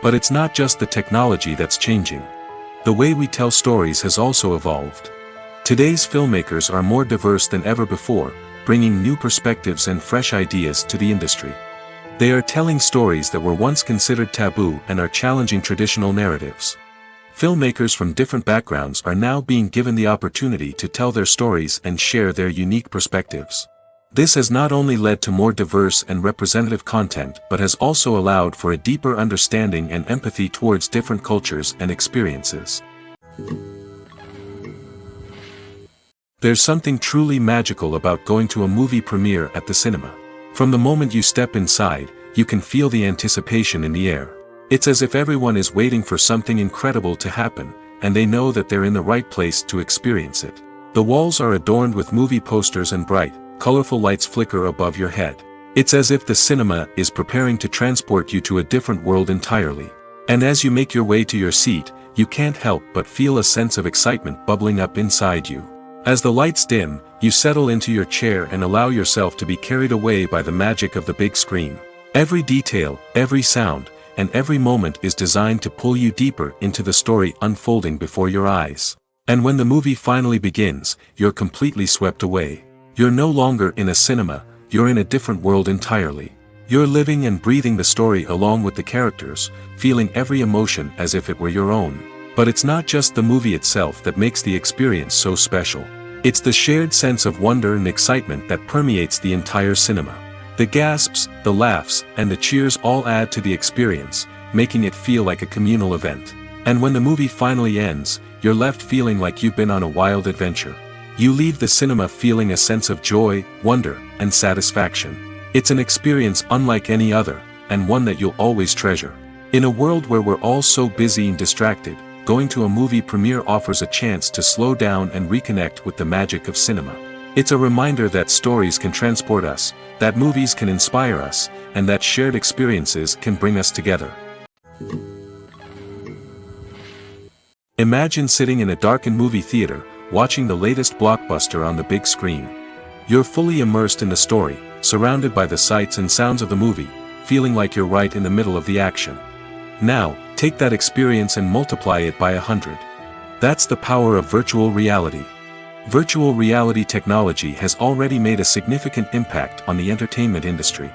But it's not just the technology that's changing. The way we tell stories has also evolved. Today's filmmakers are more diverse than ever before, bringing new perspectives and fresh ideas to the industry. They are telling stories that were once considered taboo and are challenging traditional narratives. Filmmakers from different backgrounds are now being given the opportunity to tell their stories and share their unique perspectives. This has not only led to more diverse and representative content but has also allowed for a deeper understanding and empathy towards different cultures and experiences. There's something truly magical about going to a movie premiere at the cinema. From the moment you step inside, you can feel the anticipation in the air. It's as if everyone is waiting for something incredible to happen, and they know that they're in the right place to experience it. The walls are adorned with movie posters and bright, colorful lights flicker above your head. It's as if the cinema is preparing to transport you to a different world entirely. And as you make your way to your seat, you can't help but feel a sense of excitement bubbling up inside you. As the lights dim, you settle into your chair and allow yourself to be carried away by the magic of the big screen. Every detail, every sound, and every moment is designed to pull you deeper into the story unfolding before your eyes. And when the movie finally begins, you're completely swept away. You're no longer in a cinema, you're in a different world entirely. You're living and breathing the story along with the characters, feeling every emotion as if it were your own. But it's not just the movie itself that makes the experience so special. It's the shared sense of wonder and excitement that permeates the entire cinema. The gasps, the laughs, and the cheers all add to the experience, making it feel like a communal event. And when the movie finally ends, you're left feeling like you've been on a wild adventure. You leave the cinema feeling a sense of joy, wonder, and satisfaction. It's an experience unlike any other, and one that you'll always treasure. In a world where we're all so busy and distracted, going to a movie premiere offers a chance to slow down and reconnect with the magic of cinema. It's a reminder that stories can transport us, that movies can inspire us, and that shared experiences can bring us together. Imagine sitting in a darkened movie theater, watching the latest blockbuster on the big screen. You're fully immersed in the story, surrounded by the sights and sounds of the movie, feeling like you're right in the middle of the action. Now, take that experience and multiply it by 100. That's the power of virtual reality. Virtual reality technology has already made a significant impact on the entertainment industry.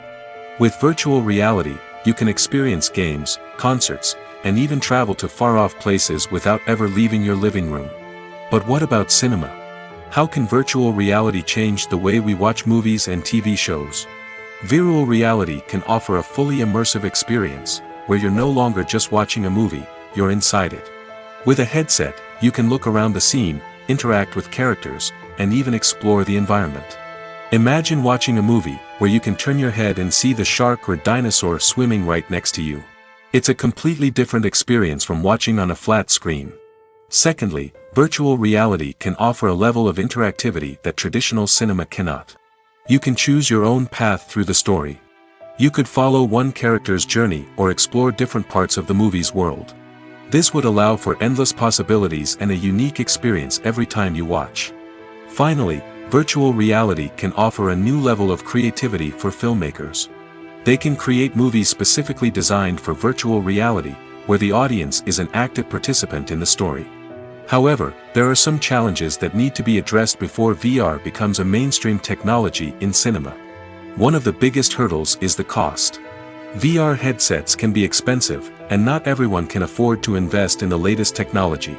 With virtual reality, you can experience games, concerts, and even travel to far-off places without ever leaving your living room. But what about cinema? How can virtual reality change the way we watch movies and TV shows? Virtual reality can offer a fully immersive experience, where you're no longer just watching a movie, you're inside it. With a headset, you can look around the scene, interact with characters, and even explore the environment. Imagine watching a movie where you can turn your head and see the shark or dinosaur swimming right next to you. It's a completely different experience from watching on a flat screen. Secondly, virtual reality can offer a level of interactivity that traditional cinema cannot. You can choose your own path through the story. You could follow one character's journey or explore different parts of the movie's world. This would allow for endless possibilities and a unique experience every time you watch. Finally, virtual reality can offer a new level of creativity for filmmakers. They can create movies specifically designed for virtual reality, where the audience is an active participant in the story. However, there are some challenges that need to be addressed before VR becomes a mainstream technology in cinema. One of the biggest hurdles is the cost. VR headsets can be expensive, and not everyone can afford to invest in the latest technology.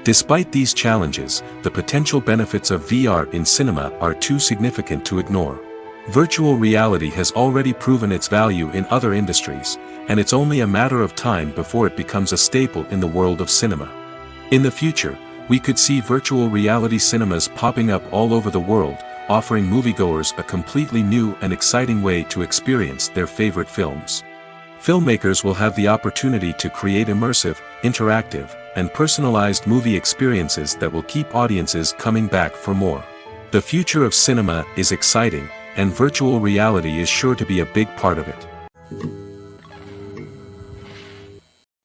Despite these challenges, the potential benefits of VR in cinema are too significant to ignore. Virtual reality has already proven its value in other industries, and it's only a matter of time before it becomes a staple in the world of cinema. In the future, we could see virtual reality cinemas popping up all over the world, offering moviegoers a completely new and exciting way to experience their favorite films. Filmmakers will have the opportunity to create immersive, interactive, and personalized movie experiences that will keep audiences coming back for more. The future of cinema is exciting, and virtual reality is sure to be a big part of it.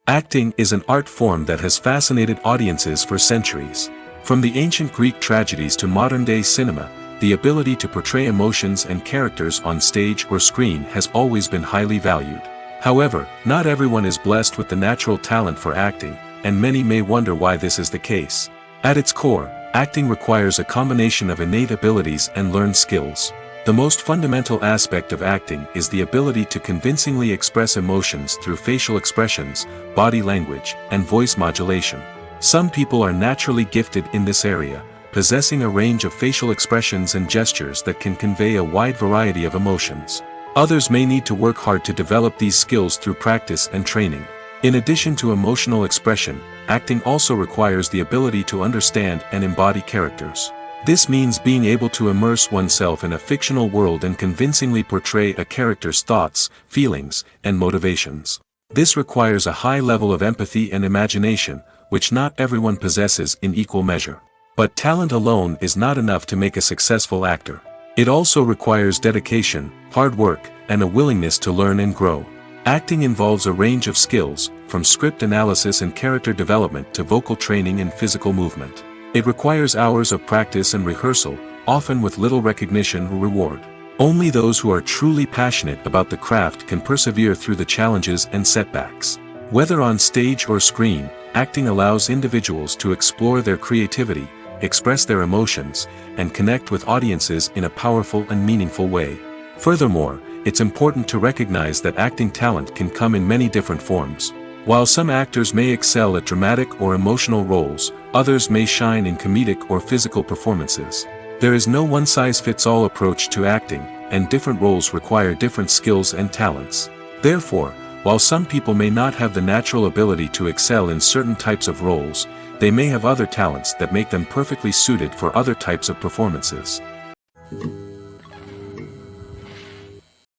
Acting is an art form that has fascinated audiences for centuries. From the ancient Greek tragedies to modern-day cinema, the ability to portray emotions and characters on stage or screen has always been highly valued. However, not everyone is blessed with the natural talent for acting, and many may wonder why this is the case. At its core, acting requires a combination of innate abilities and learned skills. The most fundamental aspect of acting is the ability to convincingly express emotions through facial expressions, body language, and voice modulation. Some people are naturally gifted in this area, possessing a range of facial expressions and gestures that can convey a wide variety of emotions. Others may need to work hard to develop these skills through practice and training. In addition to emotional expression, acting also requires the ability to understand and embody characters. This means being able to immerse oneself in a fictional world and convincingly portray a character's thoughts, feelings, and motivations. This requires a high level of empathy and imagination, which not everyone possesses in equal measure. But talent alone is not enough to make a successful actor. It also requires dedication, hard work, and a willingness to learn and grow. Acting involves a range of skills, from script analysis and character development to vocal training and physical movement. It requires hours of practice and rehearsal, often with little recognition or reward. Only those who are truly passionate about the craft can persevere through the challenges and setbacks. Whether on stage or screen, acting allows individuals to explore their creativity, express their emotions, and connect with audiences in a powerful and meaningful way. Furthermore, it's important to recognize that acting talent can come in many different forms. While some actors may excel at dramatic or emotional roles, others may shine in comedic or physical performances. There is no one-size-fits-all approach to acting, and different roles require different skills and talents. Therefore, while some people may not have the natural ability to excel in certain types of roles, they may have other talents that make them perfectly suited for other types of performances.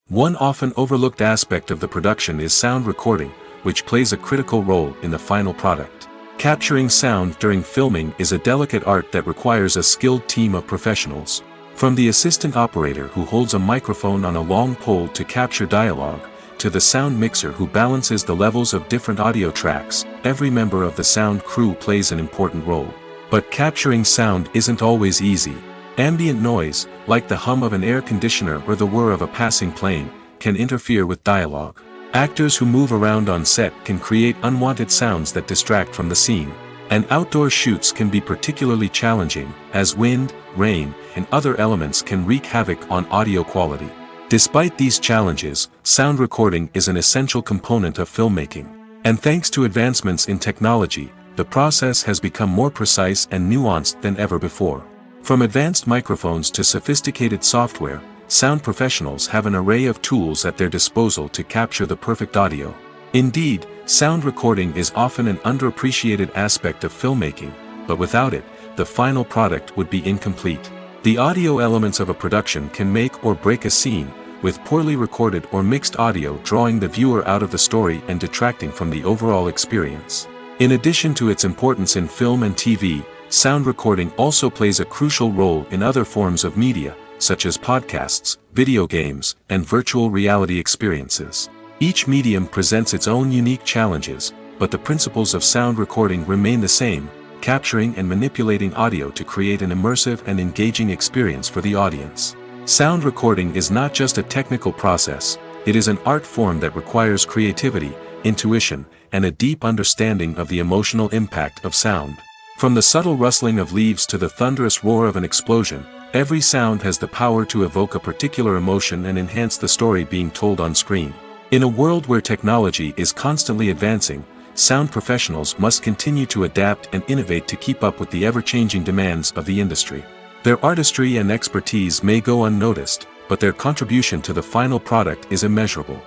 One often overlooked aspect of the production is sound recording, which plays a critical role in the final product. Capturing sound during filming is a delicate art that requires a skilled team of professionals. From the assistant operator who holds a microphone on a long pole to capture dialogue, to the sound mixer who balances the levels of different audio tracks, every member of the sound crew plays an important role. But capturing sound isn't always easy. Ambient noise, like the hum of an air conditioner or the whir of a passing plane, can interfere with dialogue. Actors who move around on set can create unwanted sounds that distract from the scene. And outdoor shoots can be particularly challenging, as wind, rain, and other elements can wreak havoc on audio quality. Despite these challenges, sound recording is an essential component of filmmaking. And thanks to advancements in technology, the process has become more precise and nuanced than ever before. From advanced microphones to sophisticated software, sound professionals have an array of tools at their disposal to capture the perfect audio. Indeed, sound recording is often an underappreciated aspect of filmmaking, but without it, the final product would be incomplete. The audio elements of a production can make or break a scene, with poorly recorded or mixed audio drawing the viewer out of the story and detracting from the overall experience. In addition to its importance in film and TV, sound recording also plays a crucial role in other forms of media, such as podcasts, video games, and virtual reality experiences. Each medium presents its own unique challenges, but the principles of sound recording remain the same, capturing and manipulating audio to create an immersive and engaging experience for the audience. Sound recording is not just a technical process, it is an art form that requires creativity, intuition, and a deep understanding of the emotional impact of sound. From the subtle rustling of leaves to the thunderous roar of an explosion, every sound has the power to evoke a particular emotion and enhance the story being told on screen. In a world where technology is constantly advancing, sound professionals must continue to adapt and innovate to keep up with the ever-changing demands of the industry. Their artistry and expertise may go unnoticed, but their contribution to the final product is immeasurable.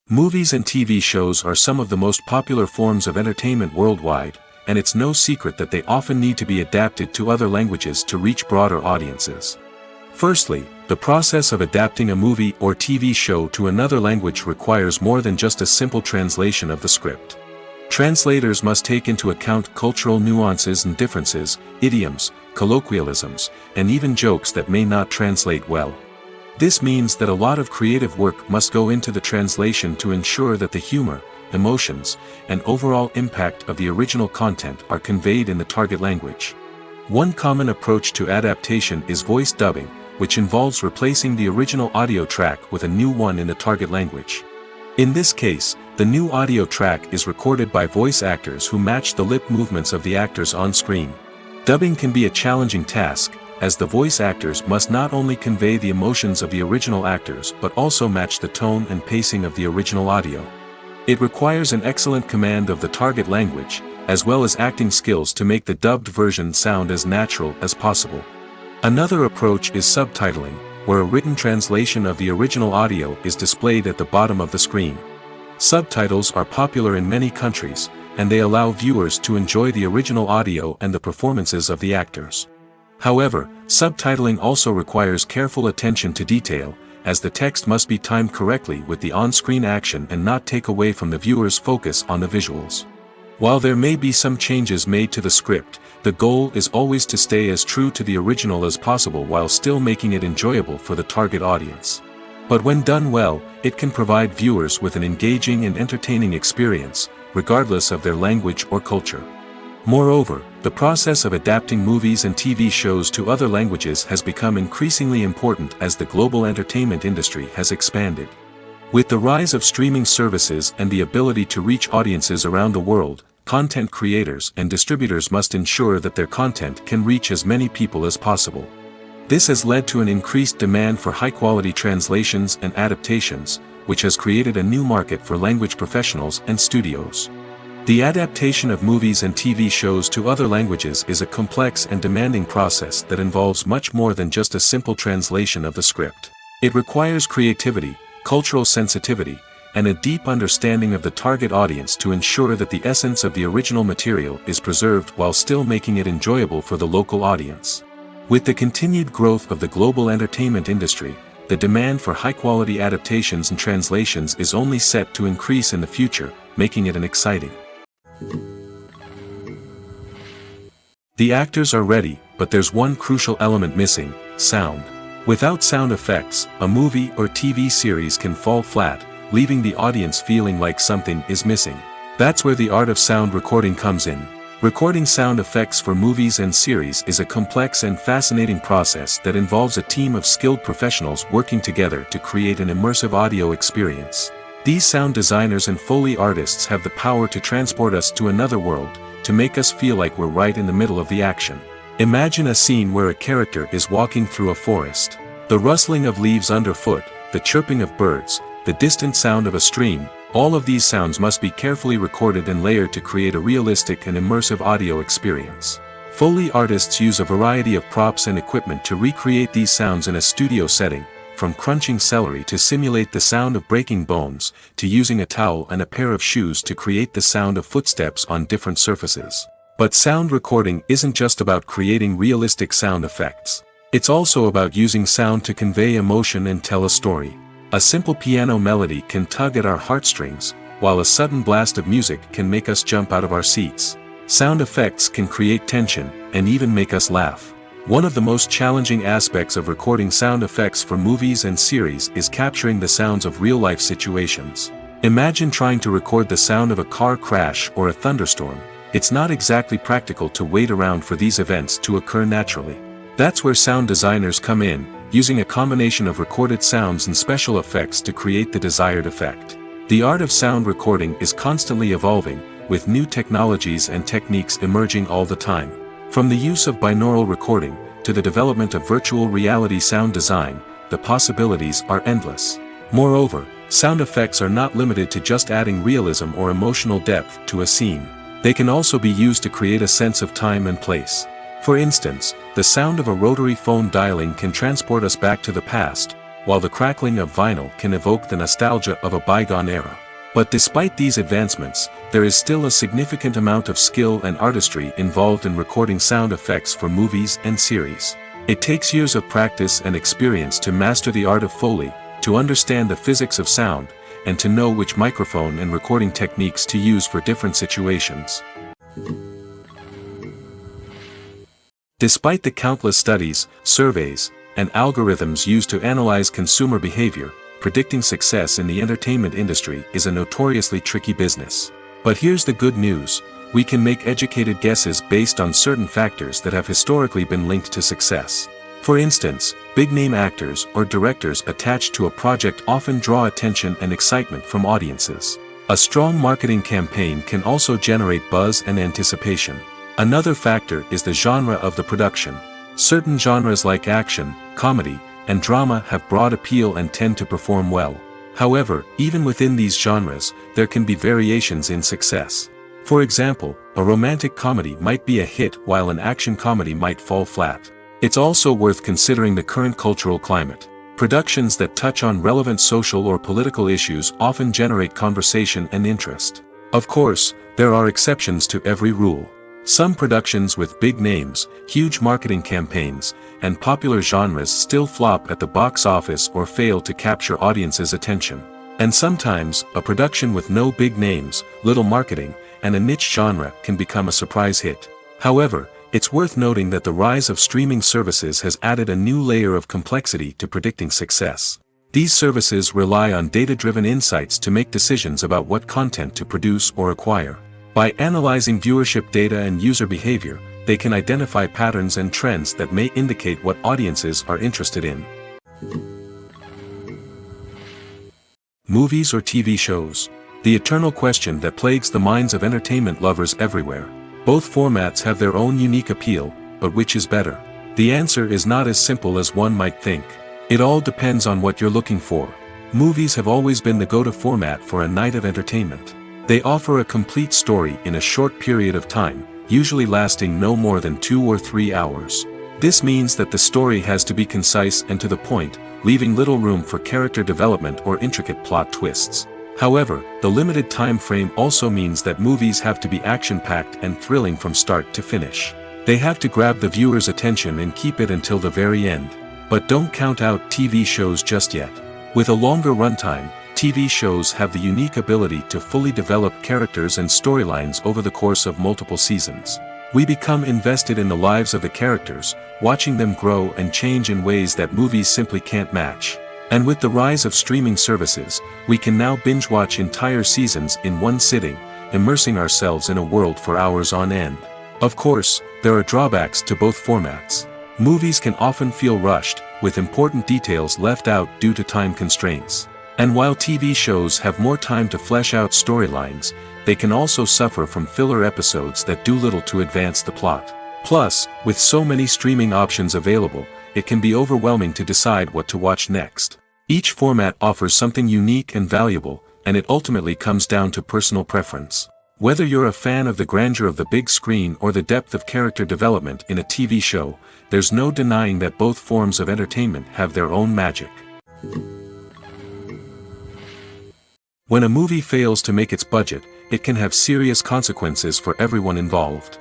Movies and TV shows are some of the most popular forms of entertainment worldwide, and it's no secret that they often need to be adapted to other languages to reach broader audiences. Firstly, the process of adapting a movie or TV show to another language requires more than just a simple translation of the script. Translators must take into account cultural nuances and differences, idioms, colloquialisms, and even jokes that may not translate well. This means that a lot of creative work must go into the translation to ensure that the humor, emotions, and overall impact of the original content are conveyed in the target language. One common approach to adaptation is voice dubbing, which involves replacing the original audio track with a new one in the target language. In this case, the new audio track is recorded by voice actors who match the lip movements of the actors on screen. Dubbing can be a challenging task, as the voice actors must not only convey the emotions of the original actors but also match the tone and pacing of the original audio. It requires an excellent command of the target language, as well as acting skills to make the dubbed version sound as natural as possible. Another approach is subtitling, where a written translation of the original audio is displayed at the bottom of the screen. Subtitles are popular in many countries, and they allow viewers to enjoy the original audio and the performances of the actors. However, subtitling also requires careful attention to detail, as the text must be timed correctly with the on-screen action and not take away from the viewer's focus on the visuals. While there may be some changes made to the script, the goal is always to stay as true to the original as possible while still making it enjoyable for the target audience. But when done well, it can provide viewers with an engaging and entertaining experience, regardless of their language or culture. Moreover, the process of adapting movies and TV shows to other languages has become increasingly important as the global entertainment industry has expanded. With the rise of streaming services and the ability to reach audiences around the world, content creators and distributors must ensure that their content can reach as many people as possible. This has led to an increased demand for high-quality translations and adaptations, which has created a new market for language professionals and studios. The adaptation of movies and TV shows to other languages is a complex and demanding process that involves much more than just a simple translation of the script. It requires creativity, cultural sensitivity, and a deep understanding of the target audience to ensure that the essence of the original material is preserved while still making it enjoyable for the local audience. With the continued growth of the global entertainment industry, the demand for high-quality adaptations and translations is only set to increase in the future, making it exciting. The actors are ready, but there's one crucial element missing: sound. Without sound effects, a movie or TV series can fall flat, leaving the audience feeling like something is missing. That's where the art of sound recording comes in. Recording sound effects for movies and series is a complex and fascinating process that involves a team of skilled professionals working together to create an immersive audio experience. These sound designers and Foley artists have the power to transport us to another world, to make us feel like we're right in the middle of the action. Imagine a scene where a character is walking through a forest. The rustling of leaves underfoot, the chirping of birds, the distant sound of a stream, all of these sounds must be carefully recorded and layered to create a realistic and immersive audio experience. Foley artists use a variety of props and equipment to recreate these sounds in a studio setting, from crunching celery to simulate the sound of breaking bones, to using a towel and a pair of shoes to create the sound of footsteps on different surfaces. But sound recording isn't just about creating realistic sound effects. It's also about using sound to convey emotion and tell a story. A simple piano melody can tug at our heartstrings, while a sudden blast of music can make us jump out of our seats. Sound effects can create tension, and even make us laugh. One of the most challenging aspects of recording sound effects for movies and series is capturing the sounds of real-life situations. Imagine trying to record the sound of a car crash or a thunderstorm. It's not exactly practical to wait around for these events to occur naturally. That's where sound designers come in, using a combination of recorded sounds and special effects to create the desired effect. The art of sound recording is constantly evolving, with new technologies and techniques emerging all the time. From the use of binaural recording, to the development of virtual reality sound design, the possibilities are endless. Moreover, sound effects are not limited to just adding realism or emotional depth to a scene. They can also be used to create a sense of time and place. For instance, the sound of a rotary phone dialing can transport us back to the past, while the crackling of vinyl can evoke the nostalgia of a bygone era. But despite these advancements, there is still a significant amount of skill and artistry involved in recording sound effects for movies and series. It takes years of practice and experience to master the art of Foley, to understand the physics of sound, and to know which microphone and recording techniques to use for different situations. Despite the countless studies, surveys, and algorithms used to analyze consumer behavior, predicting success in the entertainment industry is a notoriously tricky business. But here's the good news: we can make educated guesses based on certain factors that have historically been linked to success. For instance, big-name actors or directors attached to a project often draw attention and excitement from audiences. A strong marketing campaign can also generate buzz and anticipation. Another factor is the genre of the production. Certain genres like action, comedy, and drama have broad appeal and tend to perform well. However, even within these genres, there can be variations in success. For example, a romantic comedy might be a hit while an action comedy might fall flat. It's also worth considering the current cultural climate. Productions that touch on relevant social or political issues often generate conversation and interest. Of course, there are exceptions to every rule. Some productions with big names, huge marketing campaigns, and popular genres still flop at the box office or fail to capture audiences' attention. And sometimes, a production with no big names, little marketing, and a niche genre can become a surprise hit. However, it's worth noting that the rise of streaming services has added a new layer of complexity to predicting success. These services rely on data-driven insights to make decisions about what content to produce or acquire. By analyzing viewership data and user behavior, they can identify patterns and trends that may indicate what audiences are interested in. Movies or TV shows? The eternal question that plagues the minds of entertainment lovers everywhere. Both formats have their own unique appeal, but which is better? The answer is not as simple as one might think. It all depends on what you're looking for. Movies have always been the go-to format for a night of entertainment. They offer a complete story in a short period of time, usually lasting no more than 2 or 3 hours. This means that the story has to be concise and to the point, leaving little room for character development or intricate plot twists. However, the limited time frame also means that movies have to be action-packed and thrilling from start to finish. They have to grab the viewer's attention and keep it until the very end. But don't count out TV shows just yet. With a longer runtime, TV shows have the unique ability to fully develop characters and storylines over the course of multiple seasons. We become invested in the lives of the characters, watching them grow and change in ways that movies simply can't match. And with the rise of streaming services, we can now binge-watch entire seasons in one sitting, immersing ourselves in a world for hours on end. Of course, there are drawbacks to both formats. Movies can often feel rushed, with important details left out due to time constraints. And while TV shows have more time to flesh out storylines, they can also suffer from filler episodes that do little to advance the plot. Plus, with so many streaming options available, it can be overwhelming to decide what to watch next. Each format offers something unique and valuable, and it ultimately comes down to personal preference. Whether you're a fan of the grandeur of the big screen or the depth of character development in a TV show, there's no denying that both forms of entertainment have their own magic. When a movie fails to make its budget, it can have serious consequences for everyone involved.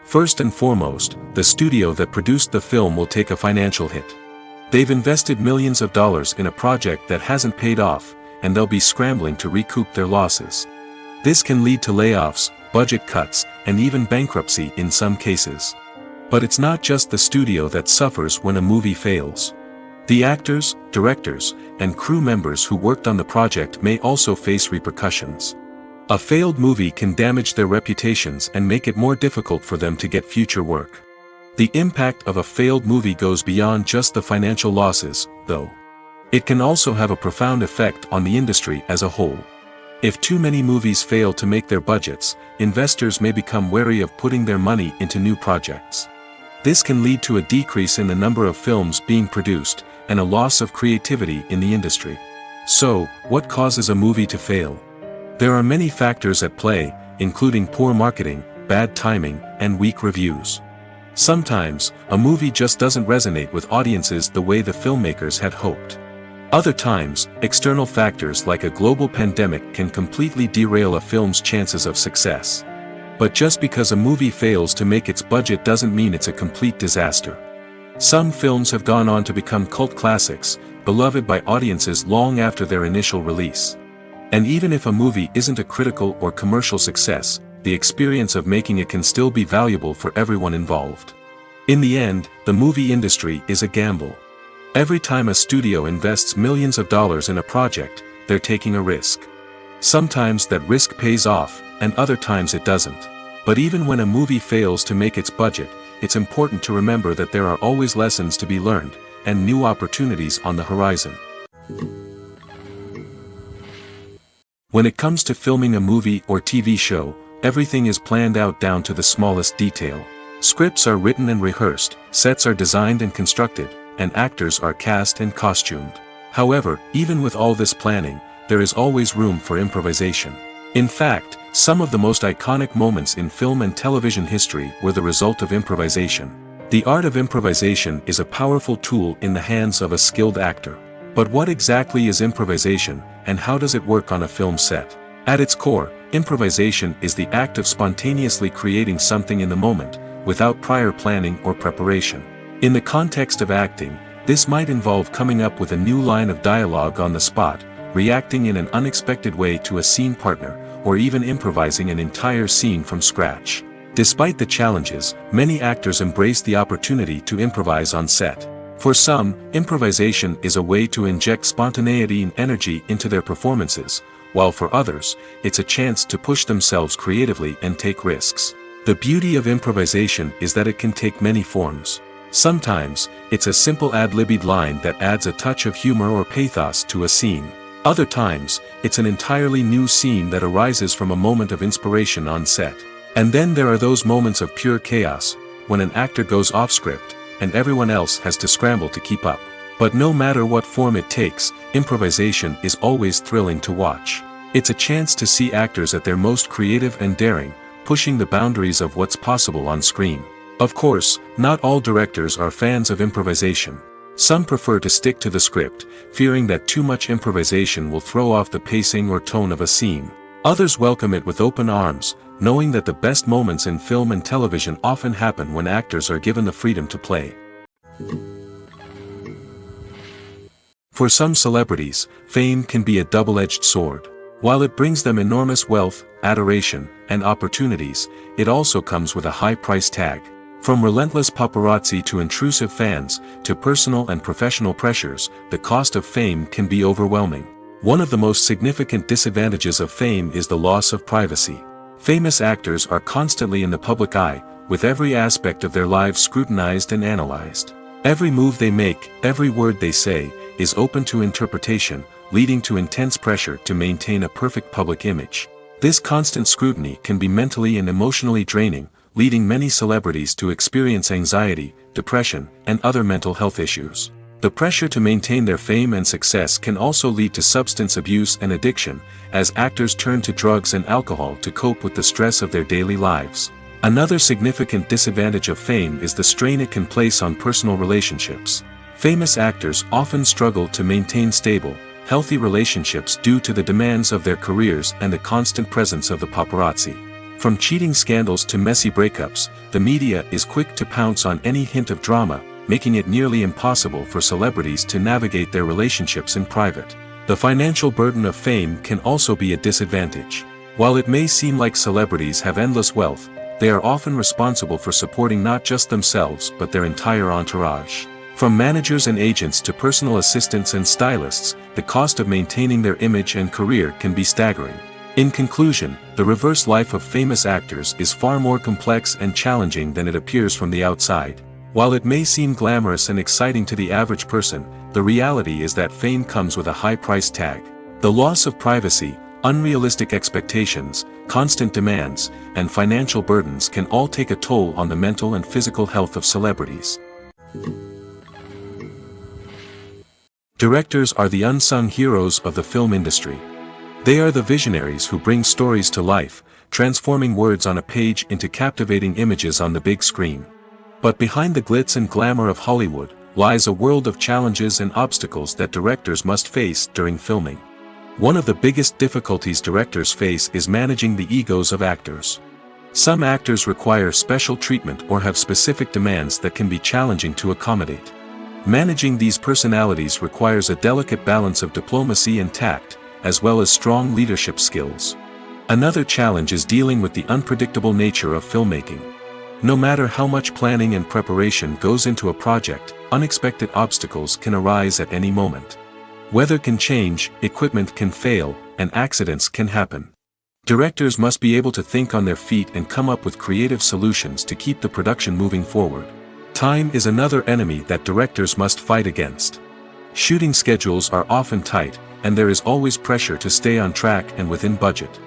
First and foremost, the studio that produced the film will take a financial hit. They've invested millions of dollars in a project that hasn't paid off, and they'll be scrambling to recoup their losses. This can lead to layoffs, budget cuts, and even bankruptcy in some cases. But it's not just the studio that suffers when a movie fails. The actors, directors, and crew members who worked on the project may also face repercussions. A failed movie can damage their reputations and make it more difficult for them to get future work. The impact of a failed movie goes beyond just the financial losses, though. It can also have a profound effect on the industry as a whole. If too many movies fail to make their budgets, investors may become wary of putting their money into new projects. This can lead to a decrease in the number of films being produced, and a loss of creativity in the industry. So, what causes a movie to fail? There are many factors at play, including poor marketing, bad timing, and weak reviews. Sometimes, a movie just doesn't resonate with audiences the way the filmmakers had hoped. Other times, external factors like a global pandemic can completely derail a film's chances of success. But just because a movie fails to make its budget doesn't mean it's a complete disaster. Some films have gone on to become cult classics, beloved by audiences long after their initial release. And even if a movie isn't a critical or commercial success, the experience of making it can still be valuable for everyone involved. In the end, the movie industry is a gamble. Every time a studio invests millions of dollars in a project, they're taking a risk. Sometimes that risk pays off, and other times it doesn't. But even when a movie fails to make its budget, it's important to remember that there are always lessons to be learned, and new opportunities on the horizon. When it comes to filming a movie or TV show, everything is planned out down to the smallest detail. Scripts are written and rehearsed, sets are designed and constructed, and actors are cast and costumed. However, even with all this planning, there is always room for improvisation. In fact, some of the most iconic moments in film and television history were the result of improvisation. The art of improvisation is a powerful tool in the hands of a skilled actor. But what exactly is improvisation, and how does it work on a film set? At its core, improvisation is the act of spontaneously creating something in the moment, without prior planning or preparation. In the context of acting, this might involve coming up with a new line of dialogue on the spot, reacting in an unexpected way to a scene partner, or even improvising an entire scene from scratch. Despite the challenges, many actors embrace the opportunity to improvise on set. For some, improvisation is a way to inject spontaneity and energy into their performances, while for others, it's a chance to push themselves creatively and take risks. The beauty of improvisation is that it can take many forms. Sometimes, it's a simple ad-libbed line that adds a touch of humor or pathos to a scene. Other times, it's an entirely new scene that arises from a moment of inspiration on set. And then there are those moments of pure chaos, when an actor goes off script, and everyone else has to scramble to keep up. But no matter what form it takes, improvisation is always thrilling to watch. It's a chance to see actors at their most creative and daring, pushing the boundaries of what's possible on screen. Of course, not all directors are fans of improvisation. Some prefer to stick to the script, fearing that too much improvisation will throw off the pacing or tone of a scene. Others welcome it with open arms, knowing that the best moments in film and television often happen when actors are given the freedom to play. For some celebrities, fame can be a double-edged sword. While it brings them enormous wealth, adoration, and opportunities, it also comes with a high price tag. From relentless paparazzi to intrusive fans, to personal and professional pressures, the cost of fame can be overwhelming. One of the most significant disadvantages of fame is the loss of privacy. Famous actors are constantly in the public eye, with every aspect of their lives scrutinized and analyzed. Every move they make, every word they say, is open to interpretation, leading to intense pressure to maintain a perfect public image. This constant scrutiny can be mentally and emotionally draining, leading many celebrities to experience anxiety, depression, and other mental health issues. The pressure to maintain their fame and success can also lead to substance abuse and addiction, as actors turn to drugs and alcohol to cope with the stress of their daily lives. Another significant disadvantage of fame is the strain it can place on personal relationships. Famous actors often struggle to maintain stable, healthy relationships due to the demands of their careers and the constant presence of the paparazzi. From cheating scandals to messy breakups, the media is quick to pounce on any hint of drama, making it nearly impossible for celebrities to navigate their relationships in private. The financial burden of fame can also be a disadvantage. While it may seem like celebrities have endless wealth, they are often responsible for supporting not just themselves but their entire entourage. From managers and agents to personal assistants and stylists, the cost of maintaining their image and career can be staggering. In conclusion, the reverse life of famous actors is far more complex and challenging than it appears from the outside. While it may seem glamorous and exciting to the average person, the reality is that fame comes with a high price tag. The loss of privacy, unrealistic expectations, constant demands, and financial burdens can all take a toll on the mental and physical health of celebrities. Directors are the unsung heroes of the film industry. They are the visionaries who bring stories to life, transforming words on a page into captivating images on the big screen. But behind the glitz and glamour of Hollywood, lies a world of challenges and obstacles that directors must face during filming. One of the biggest difficulties directors face is managing the egos of actors. Some actors require special treatment or have specific demands that can be challenging to accommodate. Managing these personalities requires a delicate balance of diplomacy and tact, as well as strong leadership skills. Another challenge is dealing with the unpredictable nature of filmmaking. No matter how much planning and preparation goes into a project, unexpected obstacles can arise at any moment. Weather can change, equipment can fail, and accidents can happen. Directors must be able to think on their feet and come up with creative solutions to keep the production moving forward. Time is another enemy that directors must fight against. Shooting schedules are often tight, and there is always pressure to stay on track and within budget.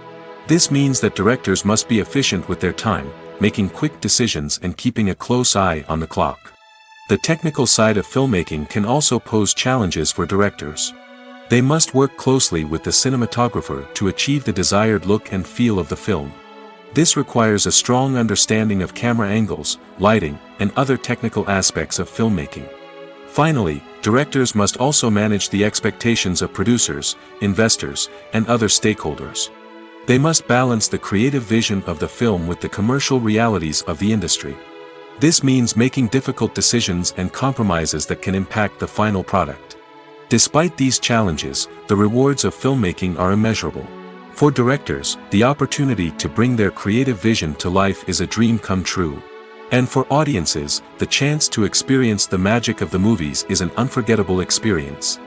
This means that directors must be efficient with their time, making quick decisions and keeping a close eye on the clock. The technical side of filmmaking can also pose challenges for directors. They must work closely with the cinematographer to achieve the desired look and feel of the film. This requires a strong understanding of camera angles, lighting, and other technical aspects of filmmaking. Finally, directors must also manage the expectations of producers, investors, and other stakeholders. They must balance the creative vision of the film with the commercial realities of the industry. This means making difficult decisions and compromises that can impact the final product. Despite these challenges, the rewards of filmmaking are immeasurable. For directors, the opportunity to bring their creative vision to life is a dream come true. And for audiences, the chance to experience the magic of the movies is an unforgettable experience.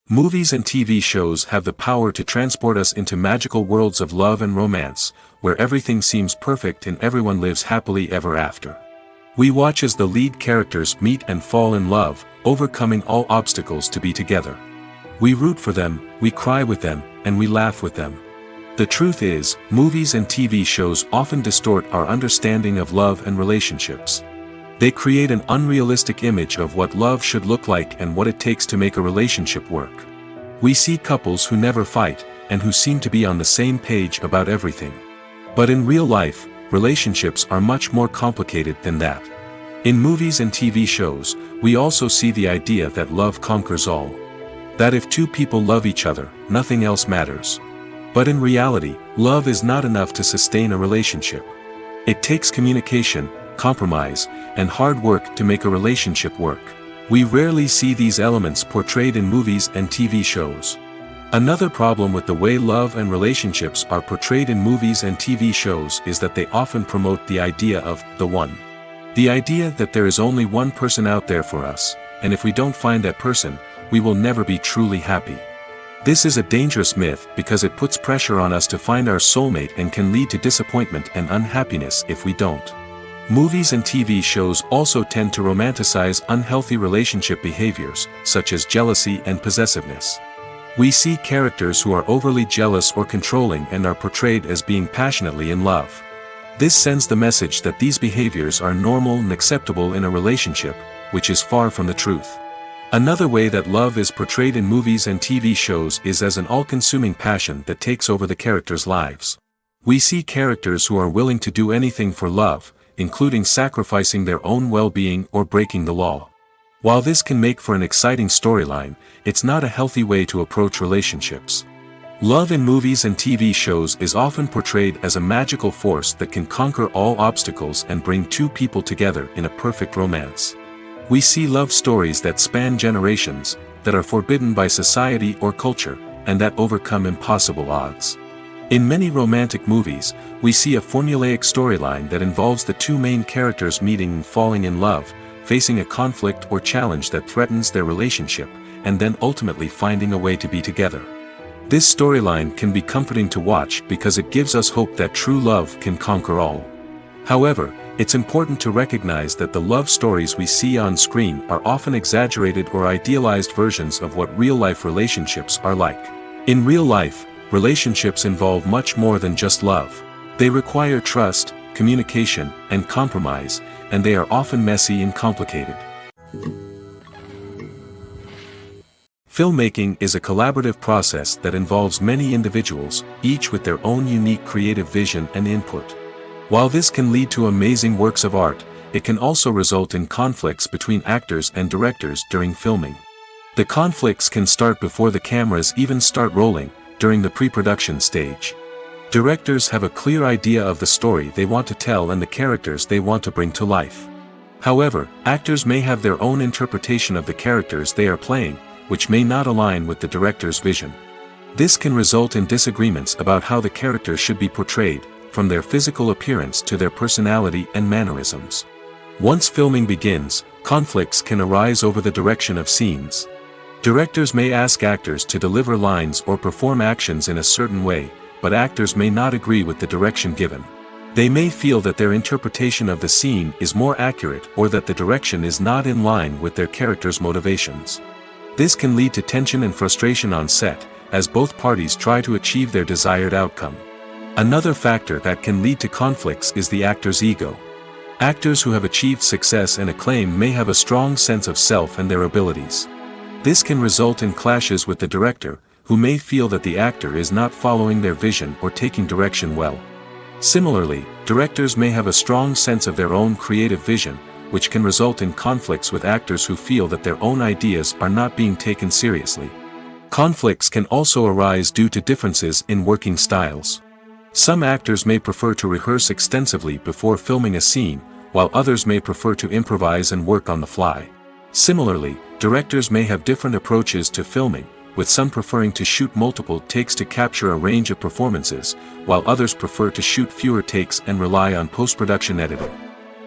Movies and TV shows have the power to transport us into magical worlds of love and romance, where everything seems perfect and everyone lives happily ever after. We watch as the lead characters meet and fall in love, overcoming all obstacles to be together. We root for them, we cry with them, and we laugh with them. The truth is, movies and TV shows often distort our understanding of love and relationships. They create an unrealistic image of what love should look like and what it takes to make a relationship work. We see couples who never fight, and who seem to be on the same page about everything. But in real life, relationships are much more complicated than that. In movies and TV shows, we also see the idea that love conquers all. That if two people love each other, nothing else matters. But in reality, love is not enough to sustain a relationship. It takes communication, compromise, and hard work to make a relationship work. We rarely see these elements portrayed in movies and TV shows. Another problem with the way love and relationships are portrayed in movies and TV shows is that they often promote the idea of the one. The idea that there is only one person out there for us, and if we don't find that person, we will never be truly happy. This is a dangerous myth because it puts pressure on us to find our soulmate and can lead to disappointment and unhappiness if we don't. Movies and TV shows also tend to romanticize unhealthy relationship behaviors, such as jealousy and possessiveness. We see characters who are overly jealous or controlling and are portrayed as being passionately in love. This sends the message that these behaviors are normal and acceptable in a relationship, which is far from the truth. Another way that love is portrayed in movies and TV shows is as an all-consuming passion that takes over the characters' lives. We see characters who are willing to do anything for love, including sacrificing their own well-being or breaking the law. While this can make for an exciting storyline, it's not a healthy way to approach relationships. Love in movies and TV shows is often portrayed as a magical force that can conquer all obstacles and bring two people together in a perfect romance. We see love stories that span generations, that are forbidden by society or culture, and that overcome impossible odds. In many romantic movies, we see a formulaic storyline that involves the two main characters meeting and falling in love, facing a conflict or challenge that threatens their relationship, and then ultimately finding a way to be together. This storyline can be comforting to watch because it gives us hope that true love can conquer all. However, it's important to recognize that the love stories we see on screen are often exaggerated or idealized versions of what real-life relationships are like. In real life, relationships involve much more than just love. They require trust, communication, and compromise, and they are often messy and complicated. Filmmaking is a collaborative process that involves many individuals, each with their own unique creative vision and input. While this can lead to amazing works of art, it can also result in conflicts between actors and directors during filming. The conflicts can start before the cameras even start rolling, during the pre-production stage. Directors have a clear idea of the story they want to tell and the characters they want to bring to life. However, actors may have their own interpretation of the characters they are playing, which may not align with the director's vision. This can result in disagreements about how the characters should be portrayed, from their physical appearance to their personality and mannerisms. Once filming begins, conflicts can arise over the direction of scenes. Directors may ask actors to deliver lines or perform actions in a certain way, but actors may not agree with the direction given. They may feel that their interpretation of the scene is more accurate or that the direction is not in line with their character's motivations. This can lead to tension and frustration on set, as both parties try to achieve their desired outcome. Another factor that can lead to conflicts is the actor's ego. Actors who have achieved success and acclaim may have a strong sense of self and their abilities. This can result in clashes with the director, who may feel that the actor is not following their vision or taking direction well. Similarly, directors may have a strong sense of their own creative vision, which can result in conflicts with actors who feel that their own ideas are not being taken seriously. Conflicts can also arise due to differences in working styles. Some actors may prefer to rehearse extensively before filming a scene, while others may prefer to improvise and work on the fly. Similarly, directors may have different approaches to filming, with some preferring to shoot multiple takes to capture a range of performances, while others prefer to shoot fewer takes and rely on post-production editing.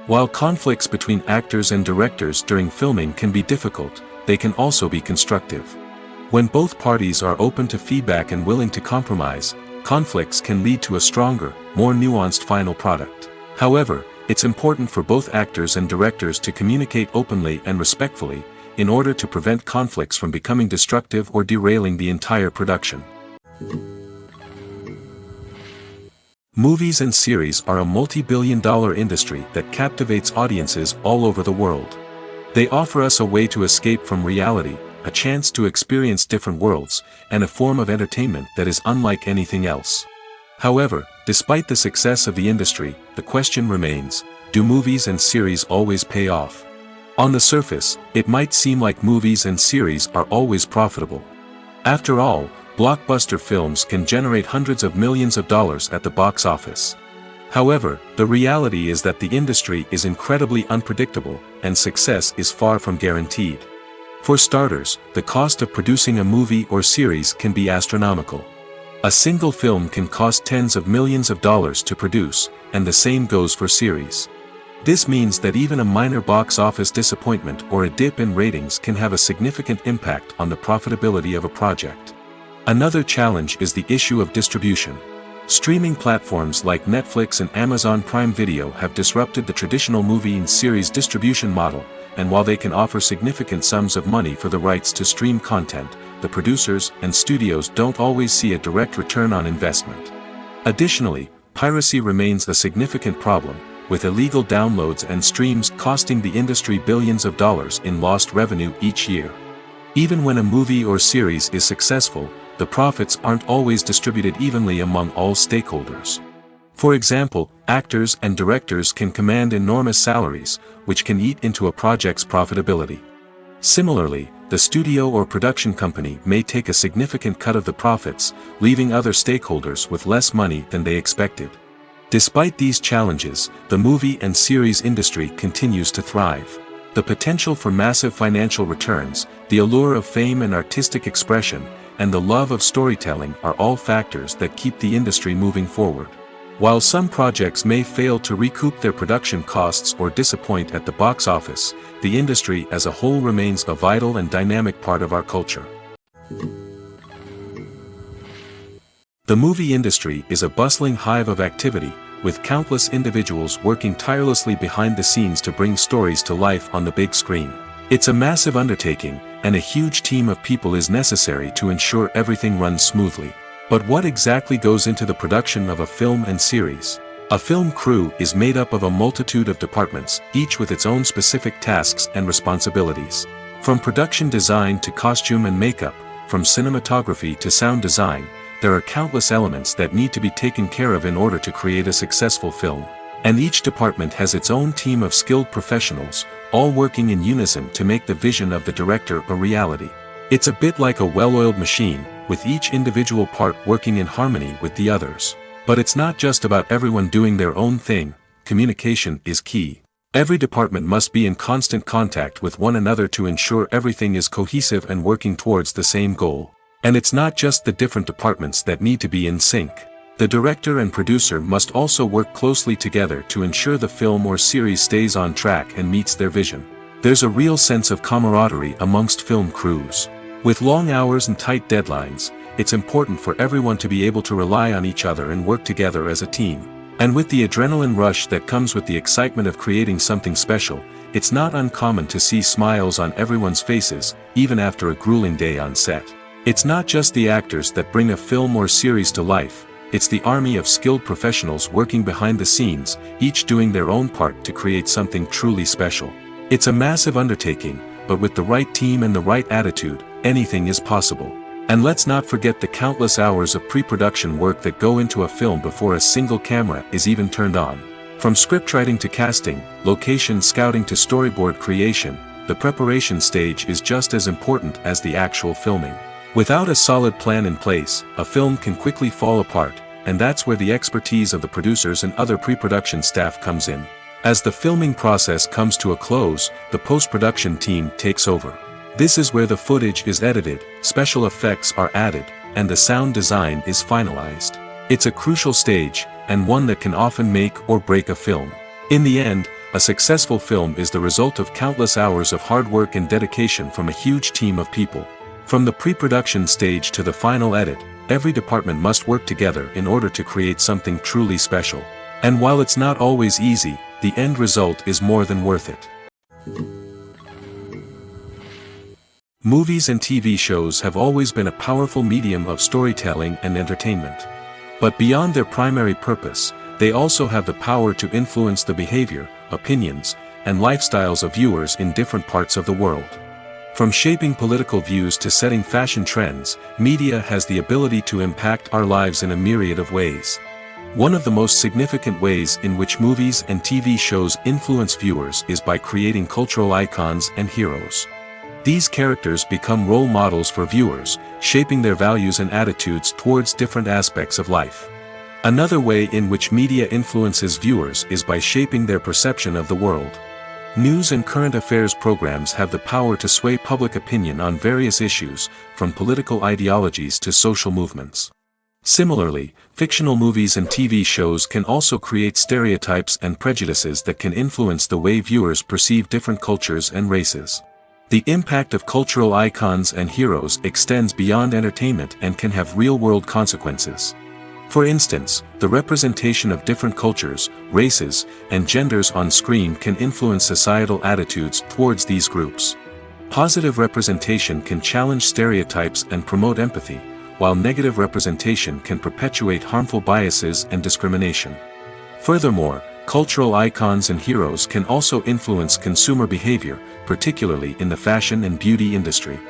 While conflicts between actors and directors during filming can be difficult, they can also be constructive. When both parties are open to feedback and willing to compromise, conflicts can lead to a stronger, more nuanced final product. However, it's important for both actors and directors to communicate openly and respectfully, in order to prevent conflicts from becoming destructive or derailing the entire production. Movies and series are a multi-billion-dollar industry that captivates audiences all over the world. They offer us a way to escape from reality, a chance to experience different worlds, and a form of entertainment that is unlike anything else. However, despite the success of the industry, the question remains, do movies and series always pay off? On the surface, it might seem like movies and series are always profitable. After all, blockbuster films can generate hundreds of millions of dollars at the box office. However, the reality is that the industry is incredibly unpredictable, and success is far from guaranteed. For starters, the cost of producing a movie or series can be astronomical. A single film can cost tens of millions of dollars to produce, and the same goes for series. This means that even a minor box office disappointment or a dip in ratings can have a significant impact on the profitability of a project. Another challenge is the issue of distribution. Streaming platforms like Netflix and Amazon Prime Video have disrupted the traditional movie and series distribution model, and while they can offer significant sums of money for the rights to stream content, the producers and studios don't always see a direct return on investment. Additionally, piracy remains a significant problem, with illegal downloads and streams costing the industry billions of dollars in lost revenue each year. Even when a movie or series is successful, the profits aren't always distributed evenly among all stakeholders. For example, actors and directors can command enormous salaries, which can eat into a project's profitability. Similarly, the studio or production company may take a significant cut of the profits, leaving other stakeholders with less money than they expected. Despite these challenges, the movie and series industry continues to thrive. The potential for massive financial returns, the allure of fame and artistic expression, and the love of storytelling are all factors that keep the industry moving forward. While some projects may fail to recoup their production costs or disappoint at the box office, the industry as a whole remains a vital and dynamic part of our culture. The movie industry is a bustling hive of activity, with countless individuals working tirelessly behind the scenes to bring stories to life on the big screen. It's a massive undertaking, and a huge team of people is necessary to ensure everything runs smoothly. But what exactly goes into the production of a film and series? A film crew is made up of a multitude of departments, each with its own specific tasks and responsibilities. From production design to costume and makeup, from cinematography to sound design, there are countless elements that need to be taken care of in order to create a successful film. And each department has its own team of skilled professionals, all working in unison to make the vision of the director a reality. It's a bit like a well-oiled machine, with each individual part working in harmony with the others. But it's not just about everyone doing their own thing. Communication is key. Every department must be in constant contact with one another to ensure everything is cohesive and working towards the same goal. And it's not just the different departments that need to be in sync. The director and producer must also work closely together to ensure the film or series stays on track and meets their vision. There's a real sense of camaraderie amongst film crews. With long hours and tight deadlines, it's important for everyone to be able to rely on each other and work together as a team. And with the adrenaline rush that comes with the excitement of creating something special, it's not uncommon to see smiles on everyone's faces, even after a grueling day on set. It's not just the actors that bring a film or series to life. it's the army of skilled professionals working behind the scenes, each doing their own part to create something truly special. It's a massive undertaking, but with the right team and the right attitude, anything is possible. And let's not forget the countless hours of pre-production work that go into a film before a single camera is even turned on. From scriptwriting to casting, location scouting to storyboard creation, the preparation stage is just as important as the actual filming. Without a solid plan in place, a film can quickly fall apart, and that's where the expertise of the producers and other pre-production staff comes in. As the filming process comes to a close, the post-production team takes over. This is where the footage is edited, special effects are added, and the sound design is finalized. It's a crucial stage, and one that can often make or break a film. In the end, a successful film is the result of countless hours of hard work and dedication from a huge team of people. From the pre-production stage to the final edit, every department must work together in order to create something truly special. And while it's not always easy, the end result is more than worth it. Movies and TV shows have always been a powerful medium of storytelling and entertainment. But beyond their primary purpose, they also have the power to influence the behavior, opinions, and lifestyles of viewers in different parts of the world. From shaping political views to setting fashion trends, media has the ability to impact our lives in a myriad of ways. One of the most significant ways in which movies and TV shows influence viewers is by creating cultural icons and heroes. These characters become role models for viewers, shaping their values and attitudes towards different aspects of life. Another way in which media influences viewers is by shaping their perception of the world. News and current affairs programs have the power to sway public opinion on various issues, from political ideologies to social movements. Similarly, fictional movies and TV shows can also create stereotypes and prejudices that can influence the way viewers perceive different cultures and races. The impact of cultural icons and heroes extends beyond entertainment and can have real-world consequences. For instance, the representation of different cultures, races, and genders on screen can influence societal attitudes towards these groups. Positive representation can challenge stereotypes and promote empathy, while negative representation can perpetuate harmful biases and discrimination. Furthermore, cultural icons and heroes can also influence consumer behavior, particularly in the fashion and beauty industry.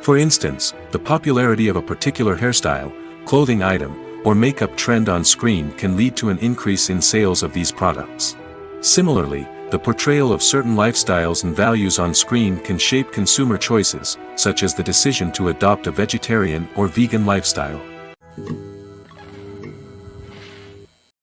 For instance, the popularity of a particular hairstyle, clothing item, or makeup trend on screen can lead to an increase in sales of these products. Similarly, the portrayal of certain lifestyles and values on screen can shape consumer choices, such as the decision to adopt a vegetarian or vegan lifestyle.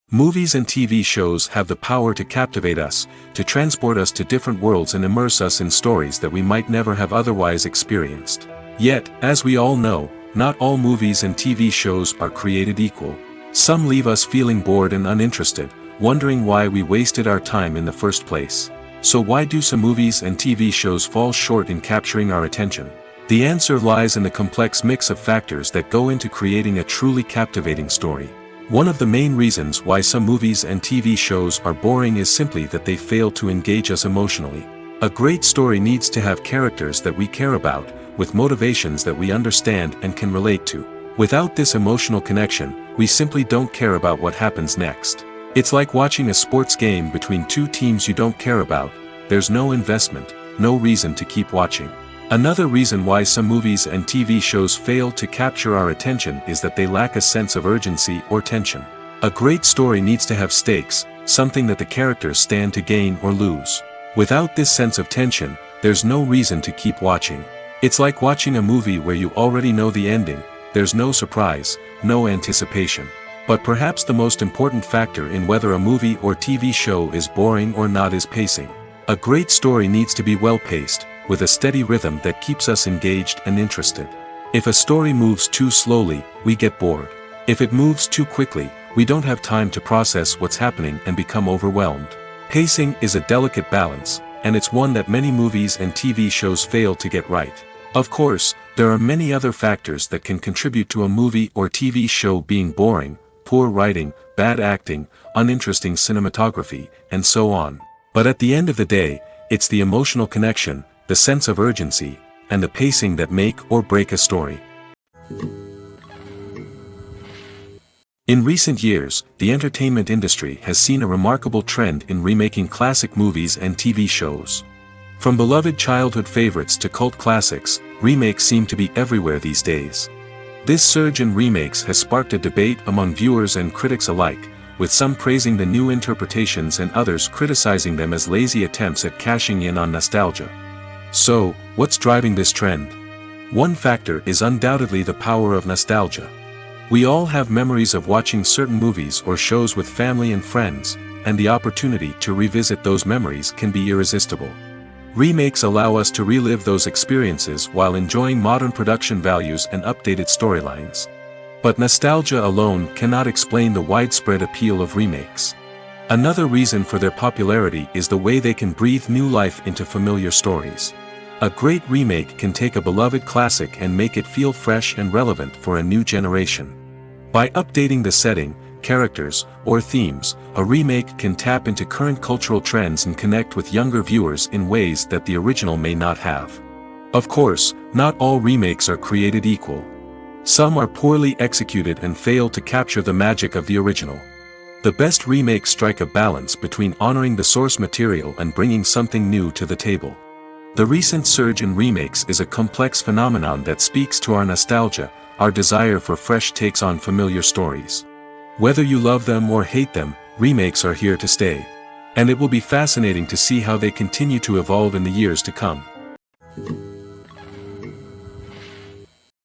Movies and TV shows have the power to captivate us, to transport us to different worlds and immerse us in stories that we might never have otherwise experienced. Yet, as we all know, not all movies and TV shows are created equal. Some leave us feeling bored and uninterested, wondering why we wasted our time in the first place. So why do some movies and TV shows fall short in capturing our attention? The answer lies in the complex mix of factors that go into creating a truly captivating story. One of the main reasons why some movies and TV shows are boring is simply that they fail to engage us emotionally. A great story needs to have characters that we care about, with motivations that we understand and can relate to. Without this emotional connection, we simply don't care about what happens next. It's like watching a sports game between two teams you don't care about. There's no investment, no reason to keep watching. Another reason why some movies and TV shows fail to capture our attention is that they lack a sense of urgency or tension. A great story needs to have stakes, something that the characters stand to gain or lose. Without this sense of tension, there's no reason to keep watching. It's like watching a movie where you already know the ending. There's no surprise, no anticipation. But perhaps the most important factor in whether a movie or TV show is boring or not is pacing. A great story needs to be well-paced, with a steady rhythm that keeps us engaged and interested. If a story moves too slowly, we get bored. If it moves too quickly, we don't have time to process what's happening and become overwhelmed. Pacing is a delicate balance, and it's one that many movies and TV shows fail to get right. Of course, there are many other factors that can contribute to a movie or TV show being boring: poor writing, bad acting, uninteresting cinematography, and so on. But at the end of the day, it's the emotional connection, the sense of urgency, and the pacing that make or break a story. In recent years, the entertainment industry has seen a remarkable trend in remaking classic movies and TV shows. From beloved childhood favorites to cult classics, remakes seem to be everywhere these days. This surge in remakes has sparked a debate among viewers and critics alike, with some praising the new interpretations and others criticizing them as lazy attempts at cashing in on nostalgia. So, what's driving this trend? One factor is undoubtedly the power of nostalgia. We all have memories of watching certain movies or shows with family and friends, and the opportunity to revisit those memories can be irresistible. Remakes allow us to relive those experiences while enjoying modern production values and updated storylines. But nostalgia alone cannot explain the widespread appeal of remakes. Another reason for their popularity is the way they can breathe new life into familiar stories. A great remake can take a beloved classic and make it feel fresh and relevant for a new generation. By updating the setting, characters, or themes, a remake can tap into current cultural trends and connect with younger viewers in ways that the original may not have. Of course, not all remakes are created equal. Some are poorly executed and fail to capture the magic of the original. The best remakes strike a balance between honoring the source material and bringing something new to the table. The recent surge in remakes is a complex phenomenon that speaks to our nostalgia, our desire for fresh takes on familiar stories. Whether you love them or hate them, remakes are here to stay. And it will be fascinating to see how they continue to evolve in the years to come.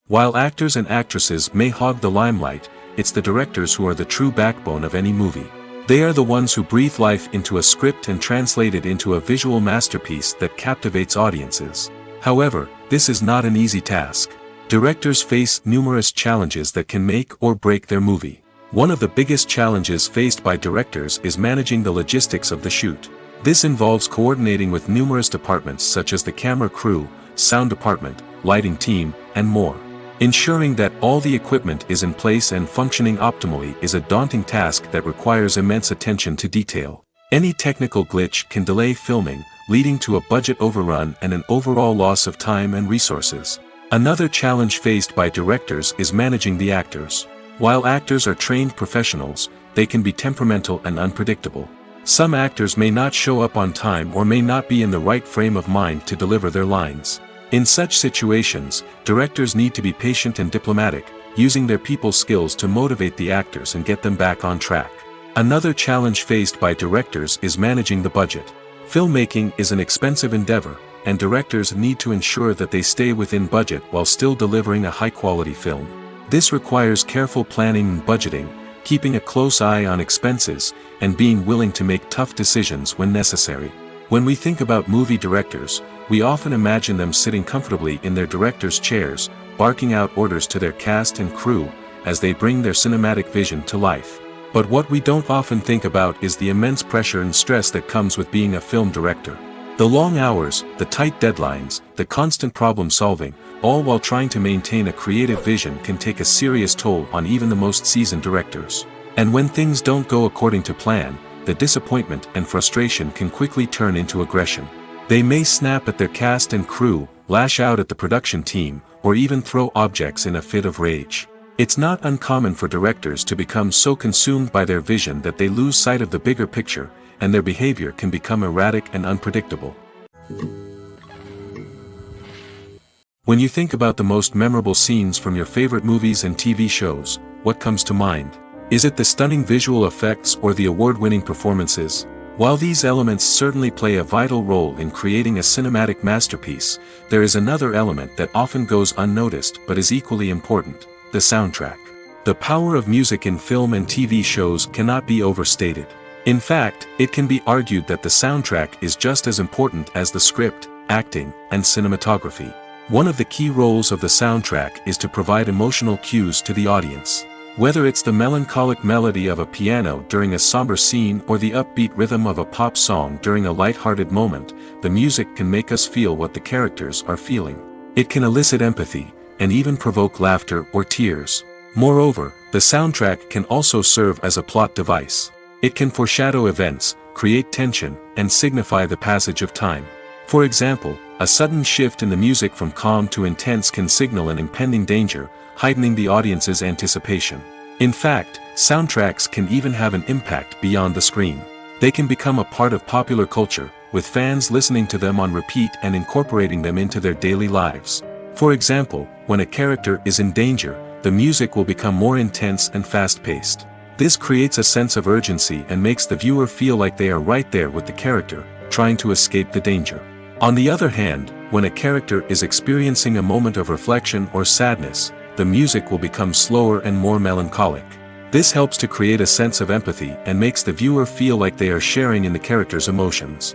While actors and actresses may hog the limelight, it's the directors who are the true backbone of any movie. They are the ones who breathe life into a script and translate it into a visual masterpiece that captivates audiences. However, this is not an easy task. Directors face numerous challenges that can make or break their movie. One of the biggest challenges faced by directors is managing the logistics of the shoot. This involves coordinating with numerous departments such as the camera crew, sound department, lighting team, and more. Ensuring that all the equipment is in place and functioning optimally is a daunting task that requires immense attention to detail. Any technical glitch can delay filming, leading to a budget overrun and an overall loss of time and resources. Another challenge faced by directors is managing the actors. While actors are trained professionals, they can be temperamental and unpredictable. Some actors may not show up on time or may not be in the right frame of mind to deliver their lines. In such situations, directors need to be patient and diplomatic, using their people skills to motivate the actors and get them back on track. Another challenge faced by directors is managing the budget. Filmmaking is an expensive endeavor, and directors need to ensure that they stay within budget while still delivering a high-quality film. This requires careful planning and budgeting, keeping a close eye on expenses, and being willing to make tough decisions when necessary. When we think about movie directors, we often imagine them sitting comfortably in their director's chairs, barking out orders to their cast and crew, as they bring their cinematic vision to life. But what we don't often think about is the immense pressure and stress that comes with being a film director. The long hours, the tight deadlines, the constant problem solving, all while trying to maintain a creative vision can take a serious toll on even the most seasoned directors. And when things don't go according to plan, the disappointment and frustration can quickly turn into aggression. They may snap at their cast and crew, lash out at the production team, or even throw objects in a fit of rage. It's not uncommon for directors to become so consumed by their vision that they lose sight of the bigger picture, and their behavior can become erratic and unpredictable. When you think about the most memorable scenes from your favorite movies and TV shows, what comes to mind? Is it the stunning visual effects or the award-winning performances? While these elements certainly play a vital role in creating a cinematic masterpiece, there is another element that often goes unnoticed but is equally important: the soundtrack. The power of music in film and TV shows cannot be overstated. In fact, it can be argued that the soundtrack is just as important as the script, acting, and cinematography. One of the key roles of the soundtrack is to provide emotional cues to the audience. Whether it's the melancholic melody of a piano during a somber scene or the upbeat rhythm of a pop song during a light-hearted moment, the music can make us feel what the characters are feeling. It can elicit empathy, and even provoke laughter or tears. Moreover, the soundtrack can also serve as a plot device. It can foreshadow events, create tension, and signify the passage of time. For example, a sudden shift in the music from calm to intense can signal an impending danger, heightening the audience's anticipation. In fact, Soundtracks can even have an impact beyond the screen. They can become a part of popular culture, with fans listening to them on repeat and incorporating them into their daily lives. For example, when a character is in danger, the music will become more intense and fast-paced. This creates a sense of urgency and makes the viewer feel like they are right there with the character, trying to escape the danger. On the other hand, when a character is experiencing a moment of reflection or sadness, the music will become slower and more melancholic. This helps to create a sense of empathy and makes the viewer feel like they are sharing in the character's emotions.